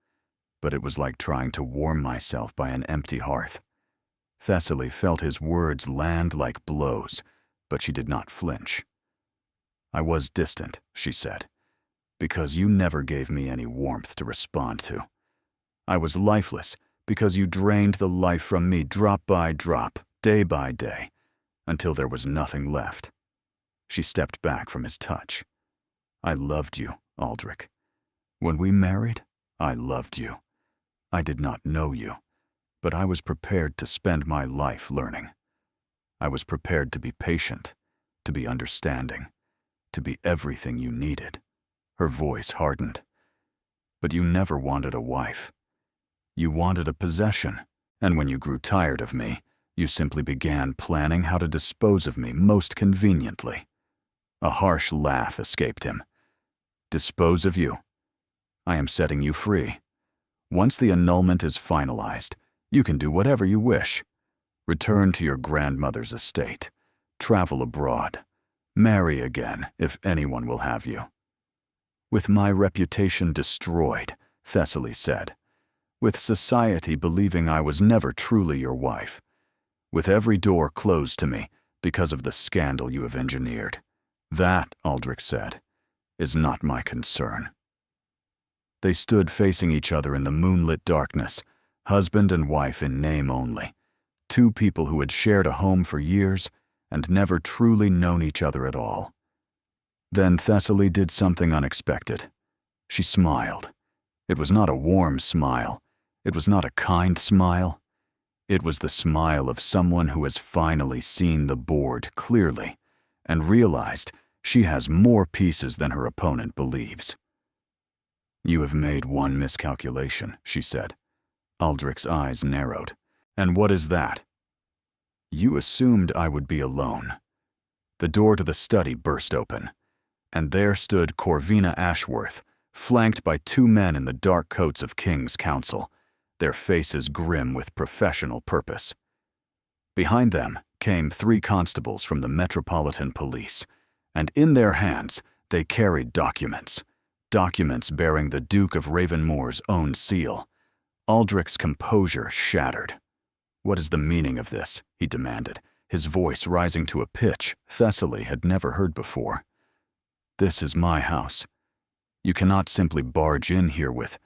but it was like trying to warm myself by an empty hearth. Thessaly felt his words land like blows, but she did not flinch. I was distant, she said, because you never gave me any warmth to respond to. I was lifeless because you drained the life from me drop by drop, day by day, until there was nothing left. She stepped back from his touch. I loved you, Aldrich. When we married, I loved you. I did not know you, but I was prepared to spend my life learning. I was prepared to be patient, to be understanding, to be everything you needed. Her voice hardened. But you never wanted a wife. You wanted a possession, and when you grew tired of me, you simply began planning how to dispose of me most conveniently. A harsh laugh escaped him. Dispose of you? I am setting you free. Once the annulment is finalized, you can do whatever you wish. Return to your grandmother's estate. Travel abroad. Marry again, if anyone will have you. With my reputation destroyed, Thessaly said. With society believing I was never truly your wife. With every door closed to me because of the scandal you have engineered. That, Aldrich said, is not my concern. They stood facing each other in the moonlit darkness, husband and wife in name only, Two people who had shared a home for years and never truly known each other at all. Then Thessaly did something unexpected. She smiled. It was not a warm smile. It was not a kind smile. It was the smile of someone who has finally seen the board clearly and realized she has more pieces than her opponent believes. "You have made one miscalculation," she said. Aldrich's eyes narrowed. "And what is that?" "You assumed I would be alone." The door to the study burst open, and there stood Corvina Ashworth, flanked by two men in the dark coats of King's Council, their faces grim with professional purpose. Behind them came 3 constables from the Metropolitan Police, and in their hands they carried documents bearing the Duke of Ravenmore's own seal. Aldrich's composure shattered. "What is the meaning of this?" he demanded, his voice rising to a pitch Thessaly had never heard before. "This is my house. You cannot simply barge in here with—"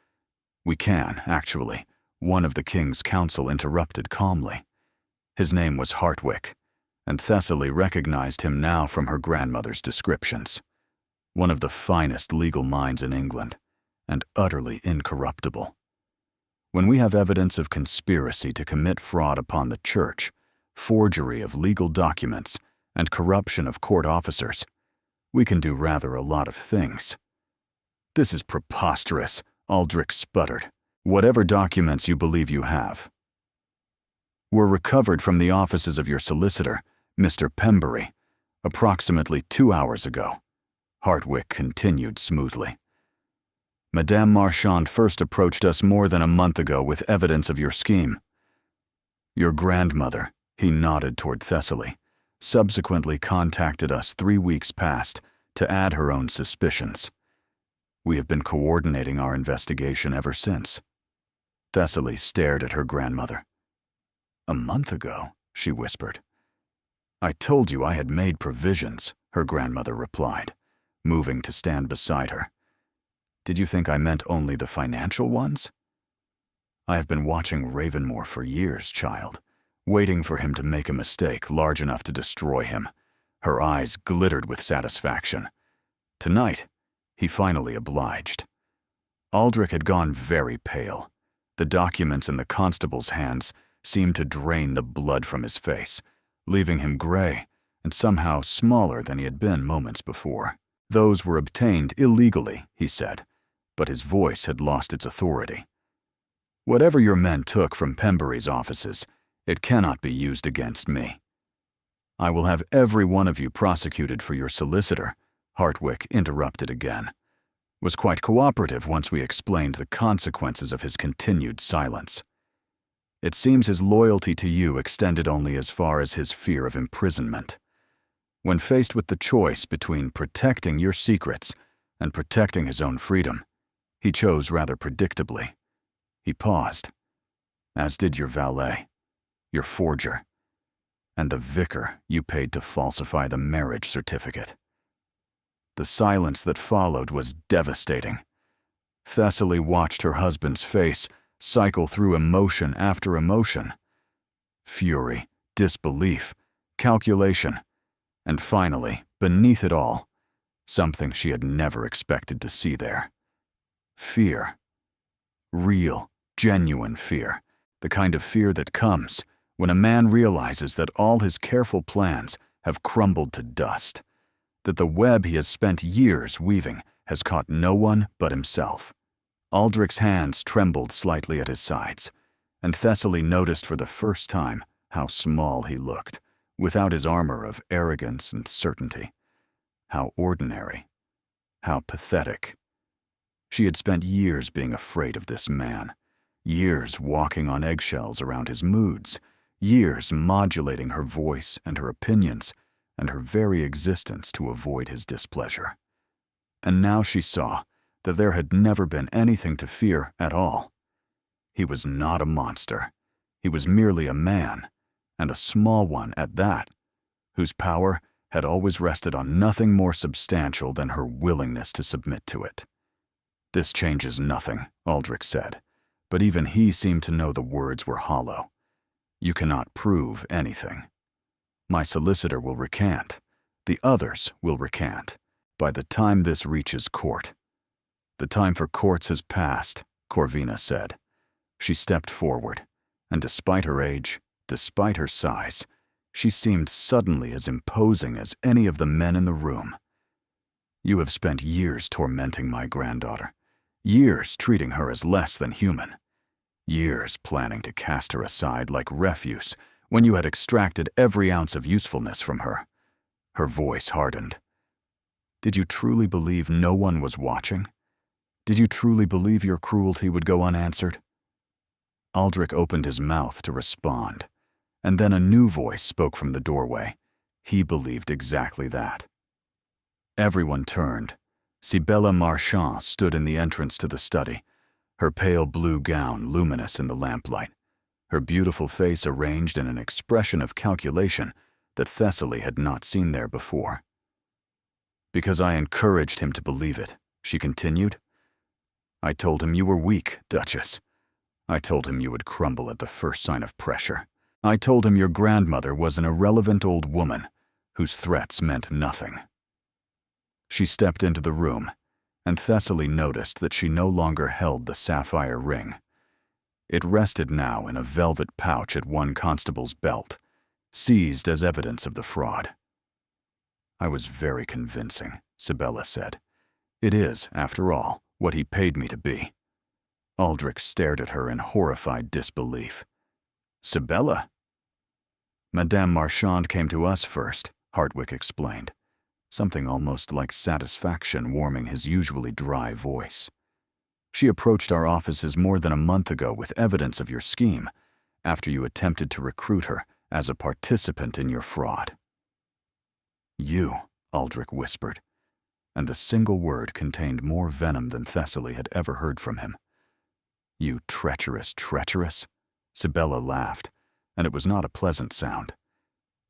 "We can, actually," one of the King's Council interrupted calmly. His name was Hartwick, and Thessaly recognized him now from her grandmother's descriptions. One of the finest legal minds in England, and utterly incorruptible. When we have evidence of conspiracy to commit fraud upon the Church, forgery of legal documents, and corruption of court officers, we can do rather a lot of things. "This is preposterous," Aldrich sputtered. "Whatever documents you believe you have were recovered from the offices of your solicitor, Mr. Pembury, approximately 2 hours ago," Hartwick continued smoothly. "Madame Marchand first approached us more than a month ago with evidence of your scheme. Your grandmother," he nodded toward Thessaly, "subsequently contacted us 3 weeks past to add her own suspicions. We have been coordinating our investigation ever since." Thessaly stared at her grandmother. "A month ago," she whispered. "I told you I had made provisions," her grandmother replied, moving to stand beside her. "Did you think I meant only the financial ones? I have been watching Ravenmore for years, child, waiting for him to make a mistake large enough to destroy him." Her eyes glittered with satisfaction. Tonight, he finally obliged. Aldrich had gone very pale. The documents in the constable's hands seemed to drain the blood from his face, leaving him gray and somehow smaller than he had been moments before. "Those were obtained illegally," he said, but his voice had lost its authority. "Whatever your men took from Pembury's offices, it cannot be used against me." "I will have every one of you prosecuted for your solicitor," Hartwick interrupted again. "Was quite cooperative once we explained the consequences of his continued silence. It seems his loyalty to you extended only as far as his fear of imprisonment. When faced with the choice between protecting your secrets and protecting his own freedom, he chose rather predictably." He paused, "As did your valet, your forger, and the vicar you paid to falsify the marriage certificate." The silence that followed was devastating. Thessaly watched her husband's face cycle through emotion after emotion. Fury, disbelief, calculation, and finally, beneath it all, something she had never expected to see there. Fear. Real, genuine fear. The kind of fear that comes when a man realizes that all his careful plans have crumbled to dust, that the web he has spent years weaving has caught no one but himself. Aldrich's hands trembled slightly at his sides, and Thessaly noticed for the first time how small he looked, without his armor of arrogance and certainty. How ordinary. How pathetic. She had spent years being afraid of this man, years walking on eggshells around his moods, years modulating her voice and her opinions and her very existence to avoid his displeasure. And now she saw that there had never been anything to fear at all. He was not a monster. He was merely a man, and a small one at that, whose power had always rested on nothing more substantial than her willingness to submit to it. "This changes nothing," Aldrich said, but even he seemed to know the words were hollow. You cannot prove anything. My solicitor will recant. The others will recant. By the time this reaches court. The time for courts has passed, Corvina said. She stepped forward, and despite her age, despite her size, she seemed suddenly as imposing as any of the men in the room. You have spent years tormenting my granddaughter, years treating her as less than human, years planning to cast her aside like refuse when you had extracted every ounce of usefulness from her. Her voice hardened. Did you truly believe no one was watching? Did you truly believe your cruelty would go unanswered? Aldrich opened his mouth to respond, and then a new voice spoke from the doorway. He believed exactly that. Everyone turned. Sibella Marchand stood in the entrance to the study, her pale blue gown luminous in the lamplight, her beautiful face arranged in an expression of calculation that Thessaly had not seen there before. Because I encouraged him to believe it, she continued. I told him you were weak, Duchess. I told him you would crumble at the first sign of pressure. I told him your grandmother was an irrelevant old woman whose threats meant nothing. She stepped into the room, and Thessaly noticed that she no longer held the sapphire ring. It rested now in a velvet pouch at one constable's belt, seized as evidence of the fraud. I was very convincing, Sibella said. It is, after all, what he paid me to be. Aldrich stared at her in horrified disbelief. Sibella? Madame Marchand came to us first, Hartwick explained, something almost like satisfaction warming his usually dry voice. She approached our offices more than a month ago with evidence of your scheme, after you attempted to recruit her as a participant in your fraud. You, Aldrich whispered, and the single word contained more venom than Thessaly had ever heard from him. You treacherous, treacherous? Sibella laughed, and it was not a pleasant sound.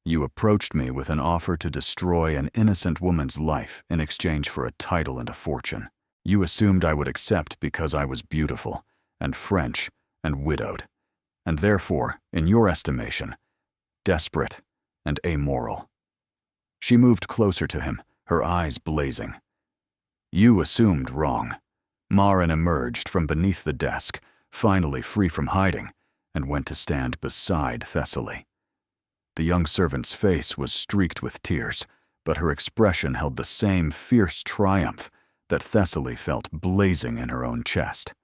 You approached me with an offer to destroy an innocent woman's life in exchange for a title and a fortune. You assumed I would accept because I was beautiful, and French, and widowed, and therefore, in your estimation, desperate and amoral. She moved closer to him, her eyes blazing. You assumed wrong. Marin emerged from beneath the desk, finally free from hiding, and went to stand beside Thessaly. The young servant's face was streaked with tears, but her expression held the same fierce triumph that Thessaly felt blazing in her own chest.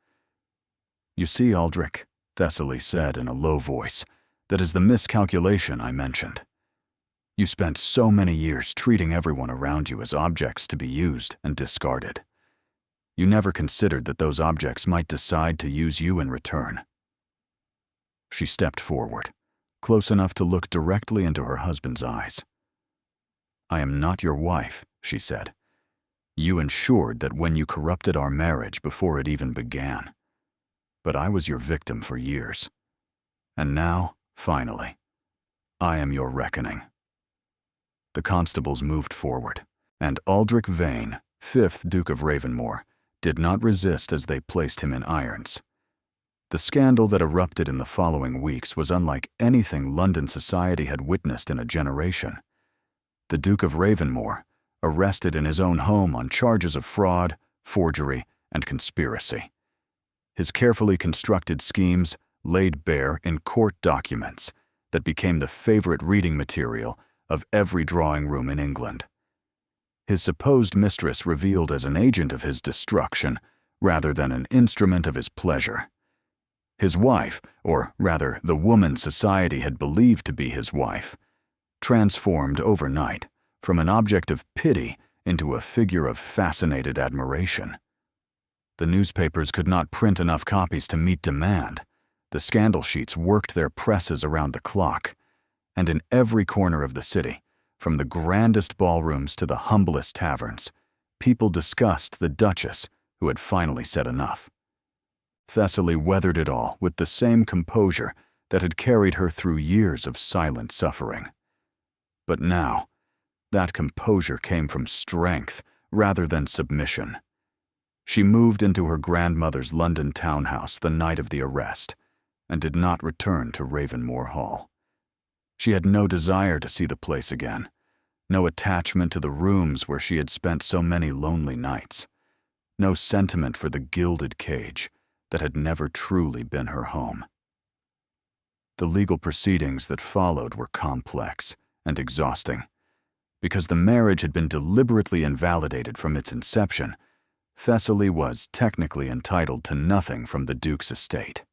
You see, Aldrich, Thessaly said in a low voice, that is the miscalculation I mentioned. You spent so many years treating everyone around you as objects to be used and discarded. You never considered that those objects might decide to use you in return. She stepped forward, close enough to look directly into her husband's eyes. I am not your wife, she said. You ensured that when you corrupted our marriage before it even began. But I was your victim for years. And now, finally, I am your reckoning. The constables moved forward, and Aldrich Vane, 5th Duke of Ravenmore, did not resist as they placed him in irons. The scandal that erupted in the following weeks was unlike anything London society had witnessed in a generation. The Duke of Ravenmore, arrested in his own home on charges of fraud, forgery, and conspiracy. His carefully constructed schemes laid bare in court documents that became the favorite reading material of every drawing room in England. His supposed mistress revealed as an agent of his destruction rather than an instrument of his pleasure. His wife, or rather the woman society had believed to be his wife, transformed overnight from an object of pity into a figure of fascinated admiration. The newspapers could not print enough copies to meet demand. The scandal sheets worked their presses around the clock, and in every corner of the city, from the grandest ballrooms to the humblest taverns, people discussed the Duchess who had finally said enough. Thessaly weathered it all with the same composure that had carried her through years of silent suffering. But now, that composure came from strength rather than submission. She moved into her grandmother's London townhouse the night of the arrest, and did not return to Ravenmore Hall. She had no desire to see the place again, no attachment to the rooms where she had spent so many lonely nights, no sentiment for the gilded cage that had never truly been her home. The legal proceedings that followed were complex and exhausting. Because the marriage had been deliberately invalidated from its inception, Thessaly was technically entitled to nothing from the Duke's estate.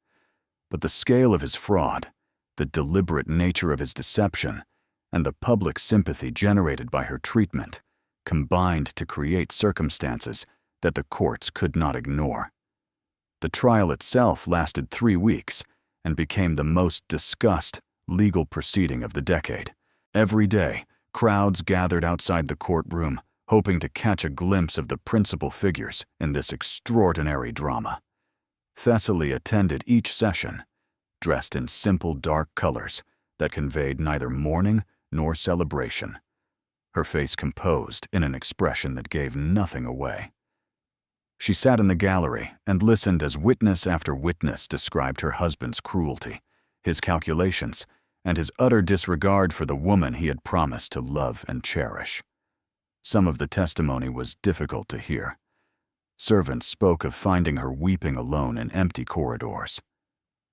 But the scale of his fraud, the deliberate nature of his deception, and the public sympathy generated by her treatment combined to create circumstances that the courts could not ignore. The trial itself lasted 3 weeks and became the most discussed legal proceeding of the decade. Every day, crowds gathered outside the courtroom, hoping to catch a glimpse of the principal figures in this extraordinary drama. Thessaly attended each session, dressed in simple dark colors that conveyed neither mourning nor celebration, her face composed in an expression that gave nothing away. She sat in the gallery and listened as witness after witness described her husband's cruelty, his calculations, and his utter disregard for the woman he had promised to love and cherish. Some of the testimony was difficult to hear. Servants spoke of finding her weeping alone in empty corridors.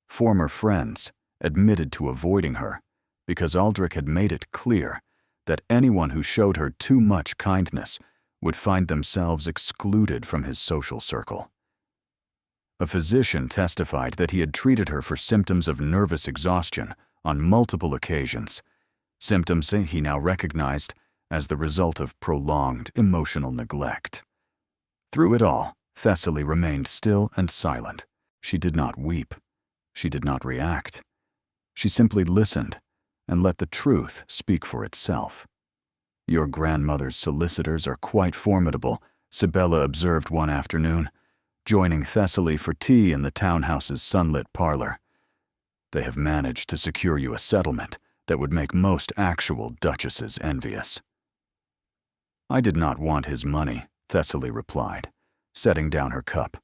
Former friends admitted to avoiding her because Aldrich had made it clear that anyone who showed her too much kindness would find themselves excluded from his social circle. A physician testified that he had treated her for symptoms of nervous exhaustion on multiple occasions, symptoms he now recognized as the result of prolonged emotional neglect. Through it all, Thessaly remained still and silent. She did not weep. She did not react. She simply listened and let the truth speak for itself. "Your grandmother's solicitors are quite formidable," Sibella observed one afternoon, joining Thessaly for tea in the townhouse's sunlit parlor. "They have managed to secure you a settlement that would make most actual duchesses envious." "I did not want his money," Thessaly replied, setting down her cup.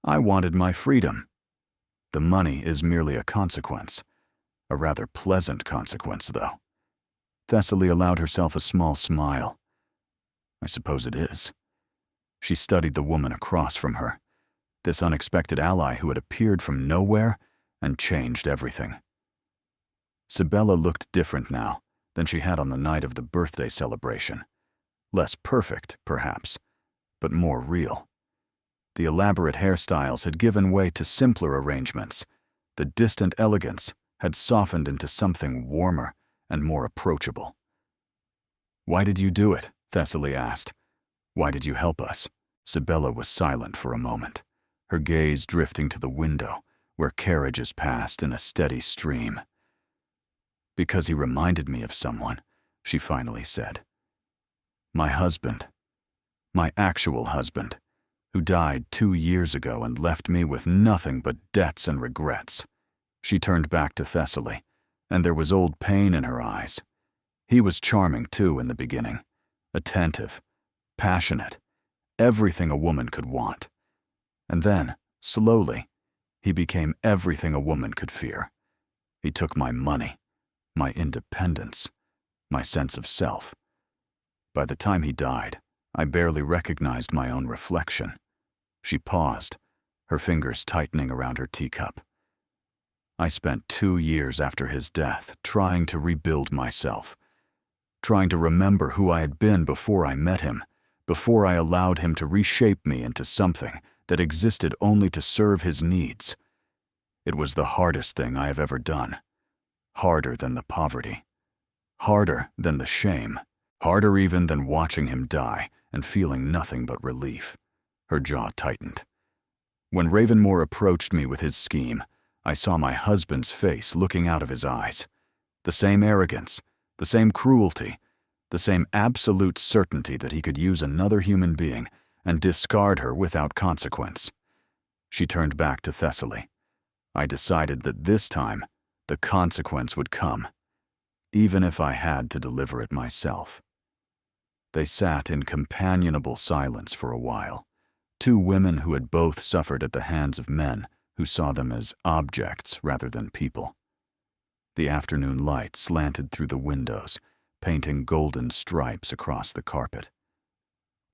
"I wanted my freedom. The money is merely a consequence, a rather pleasant consequence, though." Thessaly allowed herself a small smile. "I suppose it is." She studied the woman across from her, this unexpected ally who had appeared from nowhere and changed everything. Sibella looked different now than she had on the night of the birthday celebration. Less perfect, perhaps, but more real. The elaborate hairstyles had given way to simpler arrangements. The distant elegance had softened into something warmer and more approachable. "Why did you do it?" Thessaly asked. "Why did you help us?" Sibella was silent for a moment, her gaze drifting to the window, where carriages passed in a steady stream. "Because he reminded me of someone," she finally said. "My husband. My actual husband, who died 2 years ago and left me with nothing but debts and regrets." She turned back to Thessaly, and there was old pain in her eyes. He was charming, too, in the beginning. Attentive, passionate, everything a woman could want. And then, slowly, he became everything a woman could fear. He took my money, my independence, my sense of self. By the time he died, I barely recognized my own reflection. She paused, her fingers tightening around her teacup. I spent 2 years after his death trying to rebuild myself, trying to remember who I had been before I met him, before I allowed him to reshape me into something that existed only to serve his needs. It was the hardest thing I have ever done. Harder than the poverty. Harder than the shame. Harder even than watching him die and feeling nothing but relief. Her jaw tightened. When Ravenmore approached me with his scheme, I saw my husband's face looking out of his eyes. The same arrogance, the same cruelty, the same absolute certainty that he could use another human being and discard her without consequence. She turned back to Thessaly. I decided that this time, the consequence would come, even if I had to deliver it myself. They sat in companionable silence for a while, 2 women who had both suffered at the hands of men who saw them as objects rather than people. The afternoon light slanted through the windows, painting golden stripes across the carpet.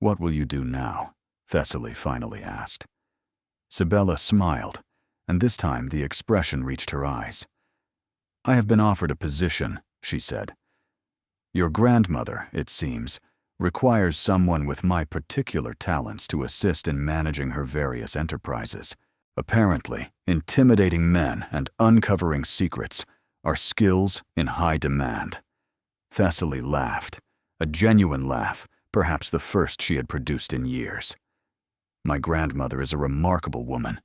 "What will you do now?" Thessaly finally asked. Sibella smiled, and this time the expression reached her eyes. "I have been offered a position," she said. "Your grandmother, it seems, requires someone with my particular talents to assist in managing her various enterprises. Apparently, intimidating men and uncovering secrets are skills in high demand." Thessaly laughed, a genuine laugh, perhaps the first she had produced in years. "My grandmother is a remarkable woman."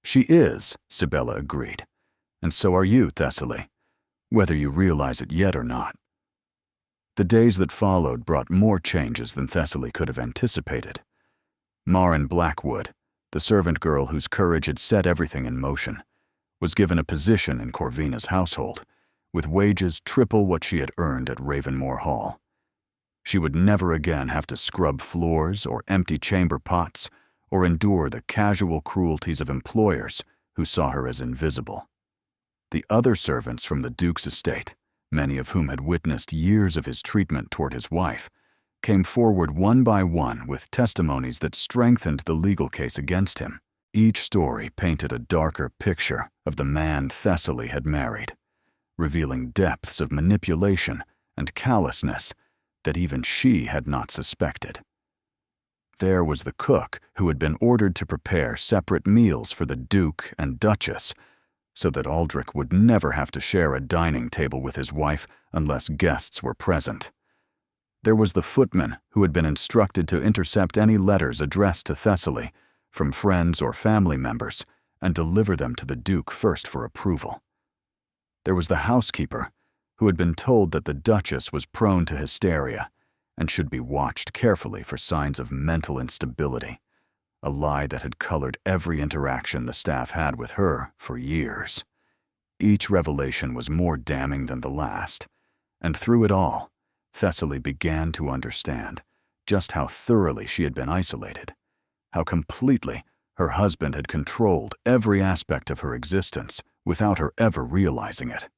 "She is," Sibella agreed. "And so are you, Thessaly, whether you realize it yet or not." The days that followed brought more changes than Thessaly could have anticipated. Marin Blackwood, the servant girl whose courage had set everything in motion, was given a position in Corvina's household, with wages triple what she had earned at Ravenmore Hall. She would never again have to scrub floors or empty chamber pots or endure the casual cruelties of employers who saw her as invisible. The other servants from the Duke's estate, many of whom had witnessed years of his treatment toward his wife, came forward one by one with testimonies that strengthened the legal case against him. Each story painted a darker picture of the man Thessaly had married, revealing depths of manipulation and callousness that even she had not suspected. There was the cook who had been ordered to prepare separate meals for the Duke and Duchess, so that Aldrich would never have to share a dining table with his wife unless guests were present. There was the footman who had been instructed to intercept any letters addressed to Thessaly from friends or family members and deliver them to the Duke first for approval. There was the housekeeper who had been told that the Duchess was prone to hysteria and should be watched carefully for signs of mental instability, a lie that had colored every interaction the staff had with her for years. Each revelation was more damning than the last, and through it all, Thessaly began to understand just how thoroughly she had been isolated, how completely her husband had controlled every aspect of her existence without her ever realizing it.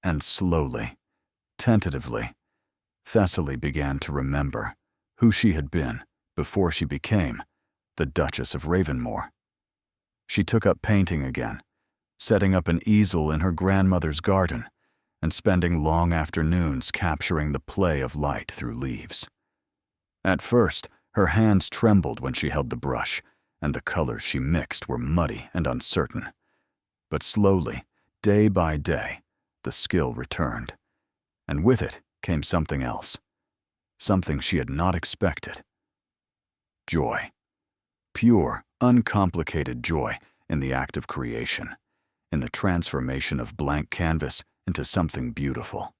And slowly, tentatively, Thessaly began to remember who she had been before she became the Duchess of Ravenmore. She took up painting again, setting up an easel in her grandmother's garden and spending long afternoons capturing the play of light through leaves. At first, her hands trembled when she held the brush, and the colors she mixed were muddy and uncertain. But slowly, day by day, the skill returned, and with it came something else, something she had not expected. Joy. Pure, uncomplicated joy in the act of creation, in the transformation of blank canvas into something beautiful,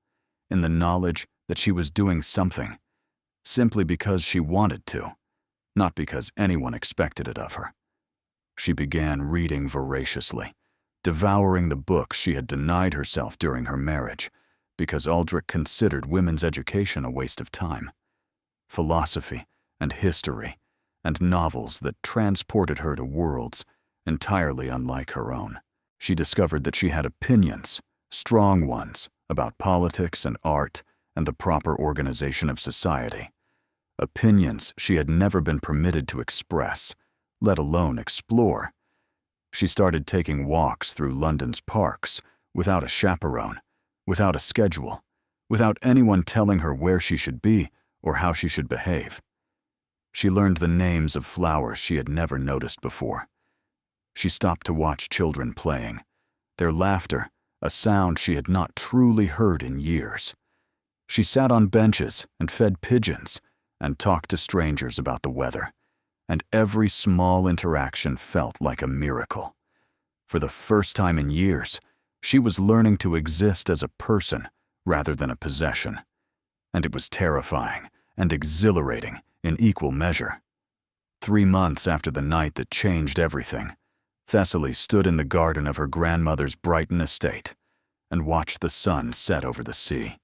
in the knowledge that she was doing something simply because she wanted to, not because anyone expected it of her. She began reading voraciously, devouring the books she had denied herself during her marriage because Aldrich considered women's education a waste of time. Philosophy and history and novels that transported her to worlds entirely unlike her own. She discovered that she had opinions, strong ones, about politics and art and the proper organization of society. Opinions she had never been permitted to express, let alone explore. She started taking walks through London's parks without a chaperone, without a schedule, without anyone telling her where she should be or how she should behave. She learned the names of flowers she had never noticed before. She stopped to watch children playing, their laughter a sound she had not truly heard in years. She sat on benches and fed pigeons and talked to strangers about the weather, and every small interaction felt like a miracle. For the first time in years, she was learning to exist as a person rather than a possession, and it was terrifying and exhilarating in equal measure. 3 months after the night that changed everything, Thessaly stood in the garden of her grandmother's Brighton estate and watched the sun set over the sea.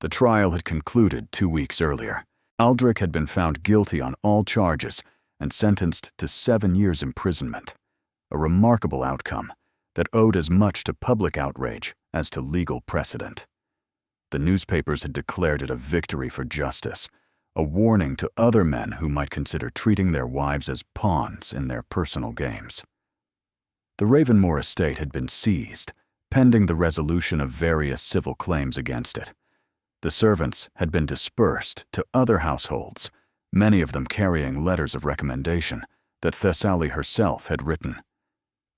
The trial had concluded 2 weeks earlier. Aldrich had been found guilty on all charges and sentenced to 7 years imprisonment. a remarkable outcome that owed as much to public outrage as to legal precedent. The newspapers had declared it a victory for justice, a warning to other men who might consider treating their wives as pawns in their personal games. The Ravenmore estate had been seized, pending the resolution of various civil claims against it. The servants had been dispersed to other households, many of them carrying letters of recommendation that Thessaly herself had written.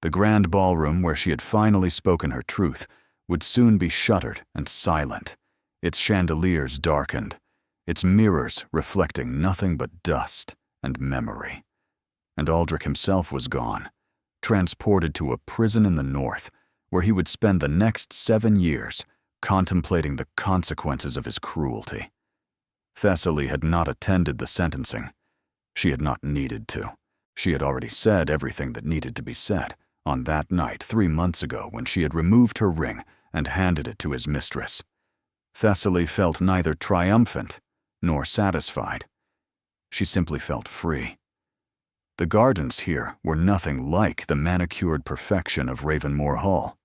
The grand ballroom where she had finally spoken her truth would soon be shuttered and silent, its chandeliers darkened, its mirrors reflecting nothing but dust and memory. And Aldrich himself was gone, transported to a prison in the north, where he would spend the next 7 years contemplating the consequences of his cruelty. Thessaly had not attended the sentencing. She had not needed to. She had already said everything that needed to be said on that night 3 months ago when she had removed her ring and handed it to his mistress. Thessaly felt neither triumphant nor satisfied. She simply felt free. The gardens here were nothing like the manicured perfection of Ravenmore Hall.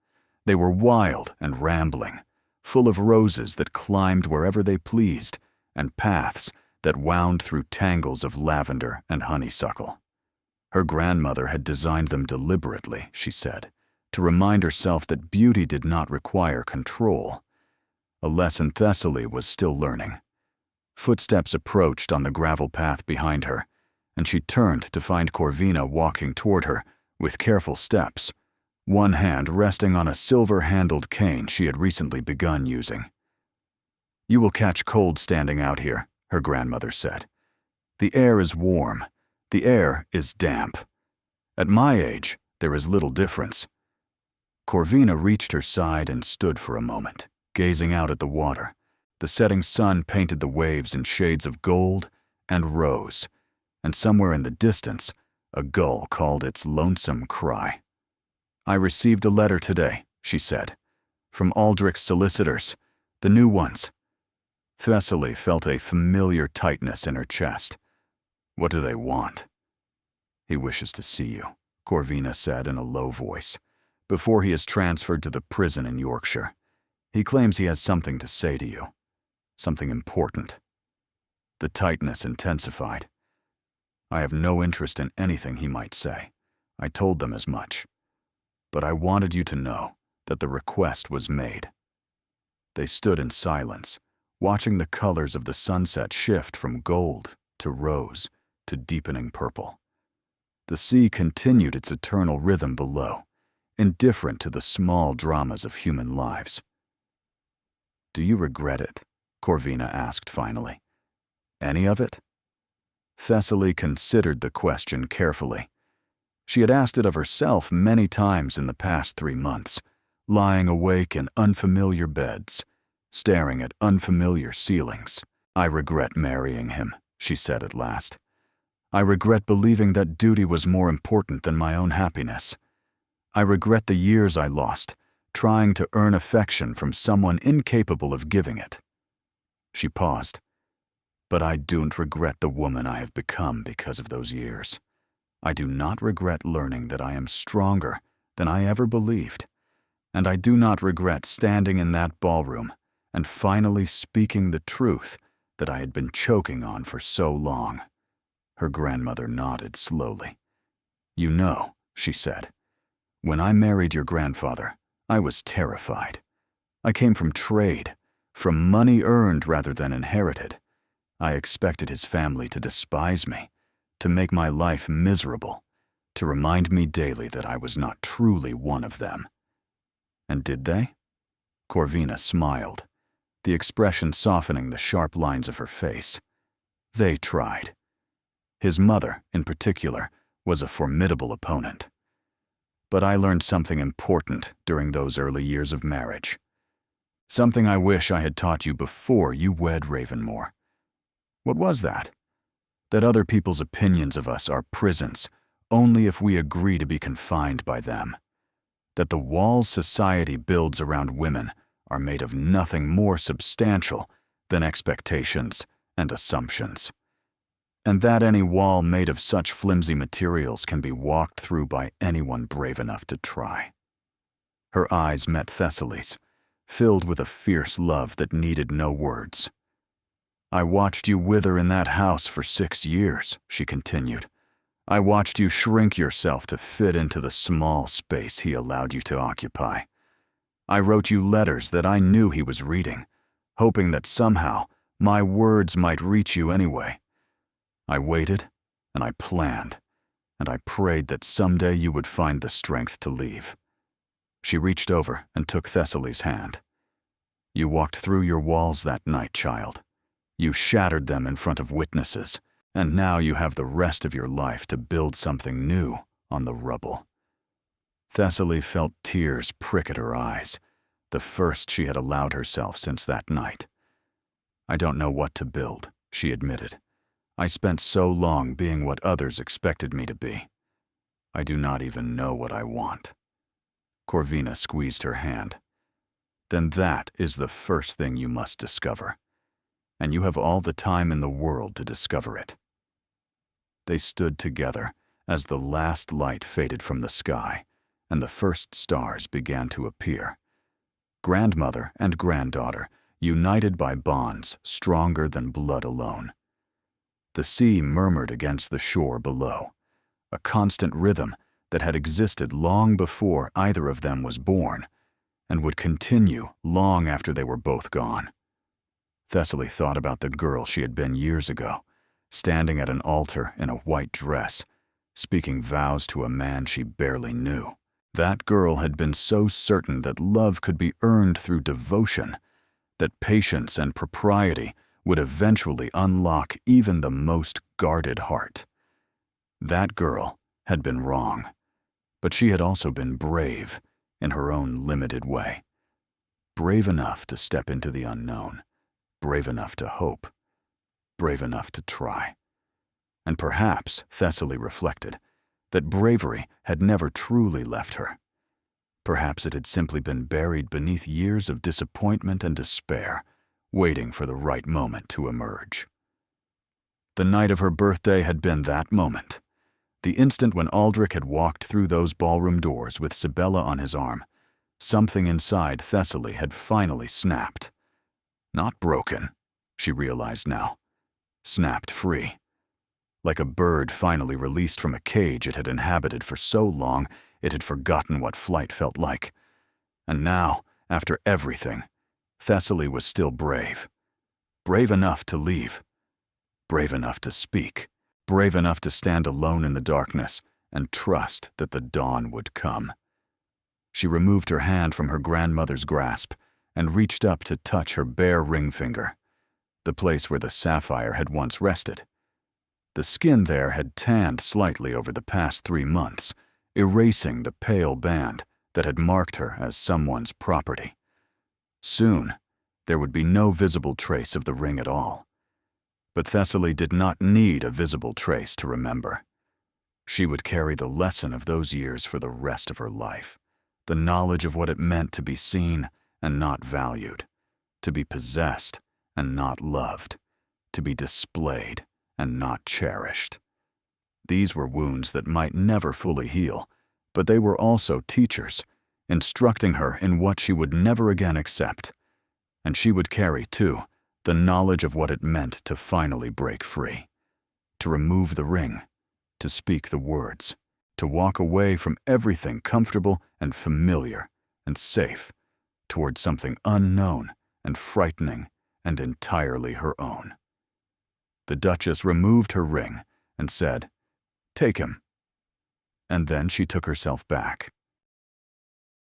They were wild and rambling, full of roses that climbed wherever they pleased, and paths that wound through tangles of lavender and honeysuckle. Her grandmother had designed them deliberately, she said, to remind herself that beauty did not require control. A lesson Thessaly was still learning. Footsteps approached on the gravel path behind her, and she turned to find Corvina walking toward her with careful steps, one hand resting on a silver-handled cane she had recently begun using. "You will catch cold standing out here," her grandmother said. "The air is warm. The air is damp. At my age, there is little difference." Corvina reached her side and stood for a moment, gazing out at the water. The setting sun painted the waves in shades of gold and rose, and somewhere in the distance, a gull called its lonesome cry. "I received a letter today," she said, "from Aldrich's solicitors, the new ones." Thessaly felt a familiar tightness in her chest. "What do they want?" "He wishes to see you," Corvina said in a low voice, "before he is transferred to the prison in Yorkshire. He claims he has something to say to you. Something important." The tightness intensified. "I have no interest in anything he might say. I told them as much. But I wanted you to know that the request was made." They stood in silence, watching the colors of the sunset shift from gold to rose to deepening purple. The sea continued its eternal rhythm below, indifferent to the small dramas of human lives. "Do you regret it?" Corvina asked finally. "Any of it?" Thessaly considered the question carefully. She had asked it of herself many times in the past 3 months, lying awake in unfamiliar beds, staring at unfamiliar ceilings. "I regret marrying him," she said at last. "I regret believing that duty was more important than my own happiness. I regret the years I lost, trying to earn affection from someone incapable of giving it." She paused. "But I don't regret the woman I have become because of those years. I do not regret learning that I am stronger than I ever believed, and I do not regret standing in that ballroom and finally speaking the truth that I had been choking on for so long." Her grandmother nodded slowly. "You know," she said, "when I married your grandfather, I was terrified. I came from trade, from money earned rather than inherited. I expected his family to despise me, to make my life miserable, to remind me daily that I was not truly one of them." "And did they?" Corvina smiled, the expression softening the sharp lines of her face. "They tried. His mother, in particular, was a formidable opponent. But I learned something important during those early years of marriage. Something I wish I had taught you before you wed Ravenmore." "What was that?" "That other people's opinions of us are prisons only if we agree to be confined by them. That the walls society builds around women are made of nothing more substantial than expectations and assumptions. and that any wall made of such flimsy materials can be walked through by anyone brave enough to try. Her eyes met Thessaly's, filled with a fierce love that needed no words. "I watched you wither in that house for 6 years," she continued. "I watched you shrink yourself to fit into the small space he allowed you to occupy. I wrote you letters that I knew he was reading, hoping that somehow my words might reach you anyway. I waited, and I planned, and I prayed that someday you would find the strength to leave." She reached over and took Thessaly's hand. "You walked through your walls that night, child. You shattered them in front of witnesses, and now you have the rest of your life to build something new on the rubble." Thessaly felt tears prick at her eyes, the first she had allowed herself since that night. "I don't know what to build," she admitted. "I spent so long being what others expected me to be. I do not even know what I want." Corvina squeezed her hand. "Then that is the first thing you must discover, and you have all the time in the world to discover it." They stood together as the last light faded from the sky and the first stars began to appear. Grandmother and granddaughter, united by bonds stronger than blood alone. The sea murmured against the shore below, a constant rhythm that had existed long before either of them was born, and would continue long after they were both gone. Thessaly thought about the girl she had been years ago, standing at an altar in a white dress, speaking vows to a man she barely knew. That girl had been so certain that love could be earned through devotion, that patience and propriety would eventually unlock even the most guarded heart. That girl had been wrong, but she had also been brave in her own limited way. Brave enough to step into the unknown, brave enough to hope, brave enough to try. And perhaps, Thessaly reflected, that bravery had never truly left her. Perhaps it had simply been buried beneath years of disappointment and despair, waiting for the right moment to emerge. The night of her birthday had been that moment. The instant when Aldrich had walked through those ballroom doors with Sibella on his arm, something inside Thessaly had finally snapped. Not broken, she realized now. Snapped free. Like a bird finally released from a cage it had inhabited for so long it had forgotten what flight felt like. And now, after everything, Thessaly was still brave. Brave enough to leave. Brave enough to speak. Brave enough to stand alone in the darkness and trust that the dawn would come. She removed her hand from her grandmother's grasp and reached up to touch her bare ring finger, the place where the sapphire had once rested. The skin there had tanned slightly over the past 3 months, erasing the pale band that had marked her as someone's property. Soon, there would be no visible trace of the ring at all. But Thessaly did not need a visible trace to remember. She would carry the lesson of those years for the rest of her life, the knowledge of what it meant to be seen and not valued, to be possessed and not loved, to be displayed and not cherished. These were wounds that might never fully heal, but they were also teachers, instructing her in what she would never again accept. And she would carry, too, the knowledge of what it meant to finally break free, to remove the ring, to speak the words, to walk away from everything comfortable and familiar and safe toward something unknown and frightening and entirely her own. The Duchess removed her ring and said, "Take him." And then she took herself back.